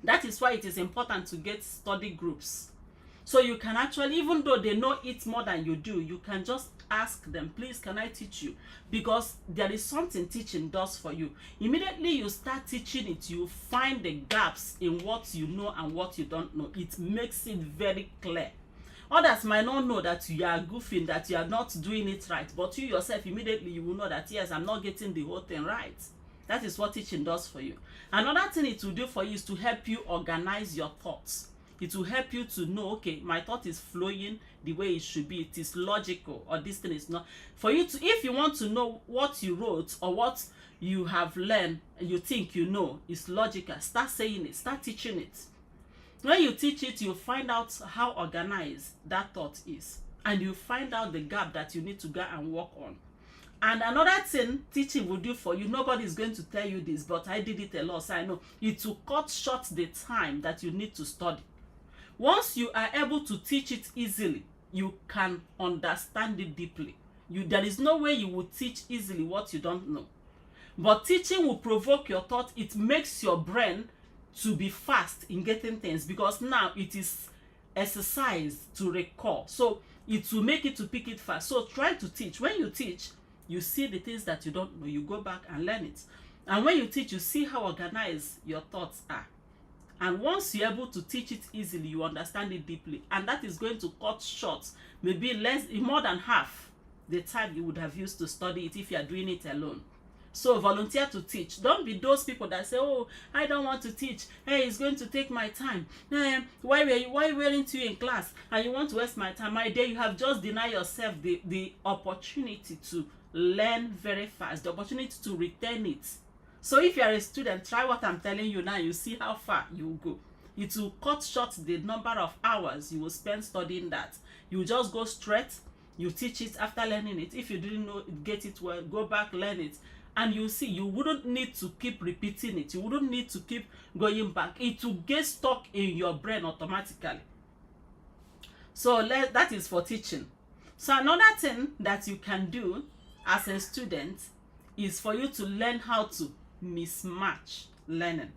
That is why it is important to get study groups. So you can actually, even though they know it more than you do, you can just ask them, please, can I teach you? Because there is something teaching does for you. Immediately you start teaching it, you find the gaps in what you know and what you don't know. It makes it very clear. Others might not know that you are goofing, that you are not doing it right, but you yourself, immediately you will know that, yes, I'm not getting the whole thing right. That is what teaching does for you. Another thing it will do for you is to help you organize your thoughts. It will help you to know, okay, my thought is flowing the way it should be. It is logical, or this thing is not. For you to, if you want to know what you wrote or what you have learned and you think you know is logical, start saying it, start teaching it. When you teach it, you find out how organized that thought is. And you find out the gap that you need to go and work on. And another thing teaching will do for you, nobody is going to tell you this, but I did it a lot, so I know, it will cut short the time that you need to study. Once you are able to teach it easily, you can understand it deeply. There is no way you will teach easily what you don't know. But teaching will provoke your thought. It makes your brain to be fast in getting things, because now it is exercise to recall. So it will make it to pick it fast. So try to teach. When you teach, you see the things that you don't know. You go back and learn it. And when you teach, you see how organized your thoughts are. And once you're able to teach it easily, you understand it deeply. And that is going to cut short, maybe more than half the time you would have used to study it if you are doing it alone. So volunteer to teach. Don't be those people that say, oh, I don't want to teach. Hey, it's going to take my time. Why weren't you in class? And you want to waste my time? My dear, you have just denied yourself the opportunity to learn very fast, the opportunity to retain it. So if you are a student, try what I'm telling you now. You see how far you will go. It will cut short the number of hours you will spend studying that. You just go straight. You teach it after learning it. If you didn't know it, get it well, go back, learn it. And you see, you wouldn't need to keep repeating it. You wouldn't need to keep going back. It will get stuck in your brain automatically. So that is for teaching. So another thing that you can do as a student is for you to learn how to mismatch learning.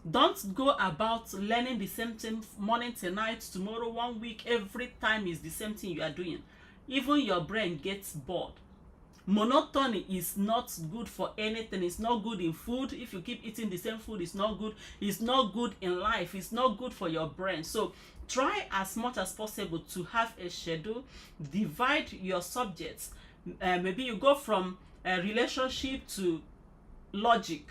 Don't go about learning the same thing morning to night, tomorrow, 1 week, every time is the same thing you are doing. Even your brain gets bored. Monotony is not good for anything. It's not good in food. If you keep eating the same food, it's not good. It's not good in life. It's not good for your brain. So try as much as possible to have a schedule. Divide your subjects. Maybe you go from a relationship to logic.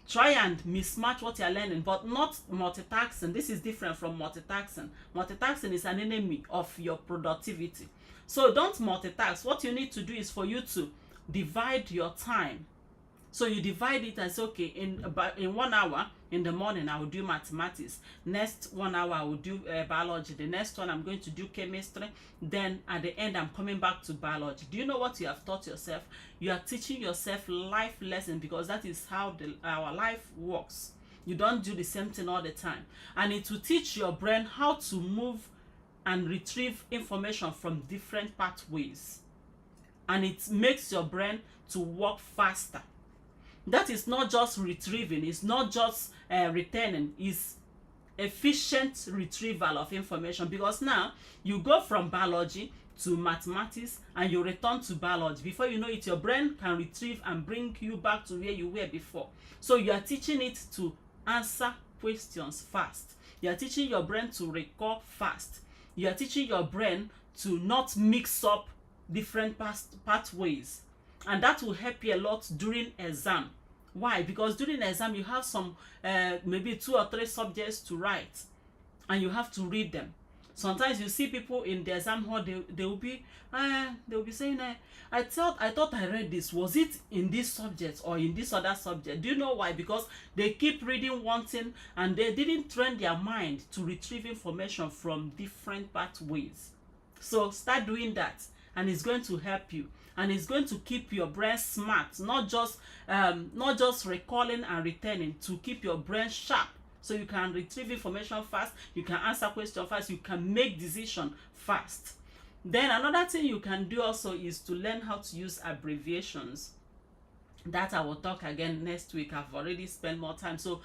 Try and mismatch what you're learning, but not multitasking. This is different from multitasking. Multitasking is an enemy of your productivity. So don't multitask. What you need to do is for you to divide your time. So you divide it and say, okay, in 1 hour in the morning I will do mathematics. Next 1 hour I will do biology. The next one I'm going to do chemistry. Then at the end I'm coming back to biology. Do you know what you have taught yourself? You are teaching yourself life lessons, because that is how our life works. You don't do the same thing all the time, and it will teach your brain how to move and retrieve information from different pathways, and it makes your brain to work faster. That is not just retrieving, it's not just retaining, it's efficient retrieval of information, because now you go from biology to mathematics and you return to biology. Before you know it, your brain can retrieve and bring you back to where you were before. So you are teaching it to answer questions fast. You are teaching your brain to recall fast. You are teaching your brain to not mix up different pathways, and that will help you a lot during exam. Why? Because during exam you have some maybe 2 or 3 subjects to write, and you have to read them. Sometimes you see people in the exam hall, they will be saying, I thought I read this. Was it in this subject or in this other subject? Do you know why? Because they keep reading one thing and they didn't train their mind to retrieve information from different pathways. So start doing that, and it's going to help you, and it's going to keep your brain smart, not just recalling and retaining, to keep your brain sharp. So you can retrieve information fast, you can answer questions fast, you can make decisions fast. Then another thing you can do also is to learn how to use abbreviations. That I will talk again next week. I've already spent more time. So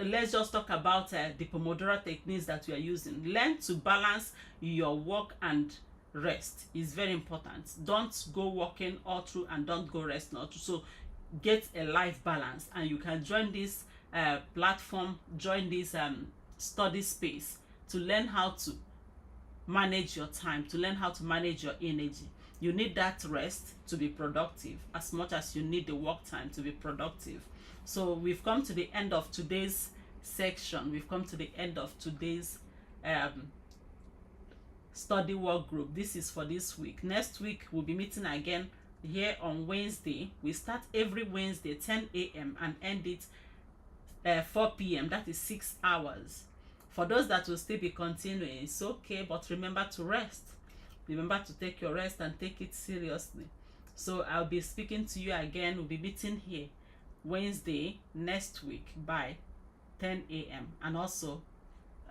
let's just talk about the Pomodoro techniques that we are using. Learn to balance your work and rest. Is very important. Don't go working all through and don't go resting all through. So get a life balance, and you can join this platform, join this study space to learn how to manage your time, to learn how to manage your energy. You need that rest to be productive as much as you need the work time to be productive. So we've come to the end of today's section. We've come to the end of today's study work group. This is for this week. Next week we'll be meeting again here on Wednesday. We start every Wednesday 10 a.m. and end it 4 p.m. That is 6 hours. For those that will still be continuing, it's okay, but remember to rest. Remember to take your rest and take it seriously. So I'll be speaking to you again. We'll be meeting here Wednesday next week by 10 a.m. and also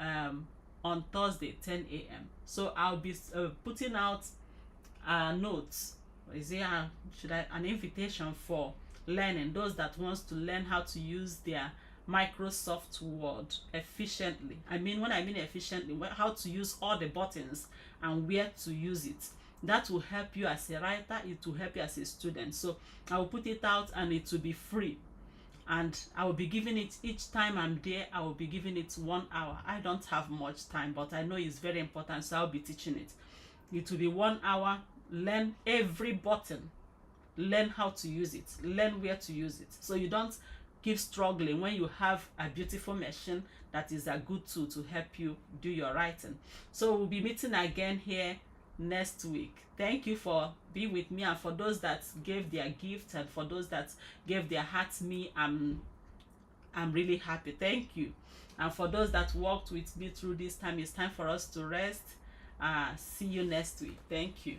on Thursday 10 a.m. So I'll be putting out notes. Is there an invitation for learning, those that wants to learn how to use their Microsoft Word efficiently. When I mean efficiently, how to use all the buttons and where to use it. That will help you as a writer, it will help you as a student. So I will put it out and it will be free, and I will be giving it each time I'm there. I will be giving it 1 hour. I don't have much time, but I know it's very important, so I'll be teaching it. It will be 1 hour. Learn every button, learn how to use it, learn where to use it, so you don't keep struggling when you have a beautiful machine that is a good tool to help you do your writing. So we'll be meeting again here next week. Thank you for being with me, and for those that gave their gift, and for those that gave their hearts me, I'm really happy. Thank you. And for those that worked with me through this time, it's time for us to rest. See you next week. Thank you.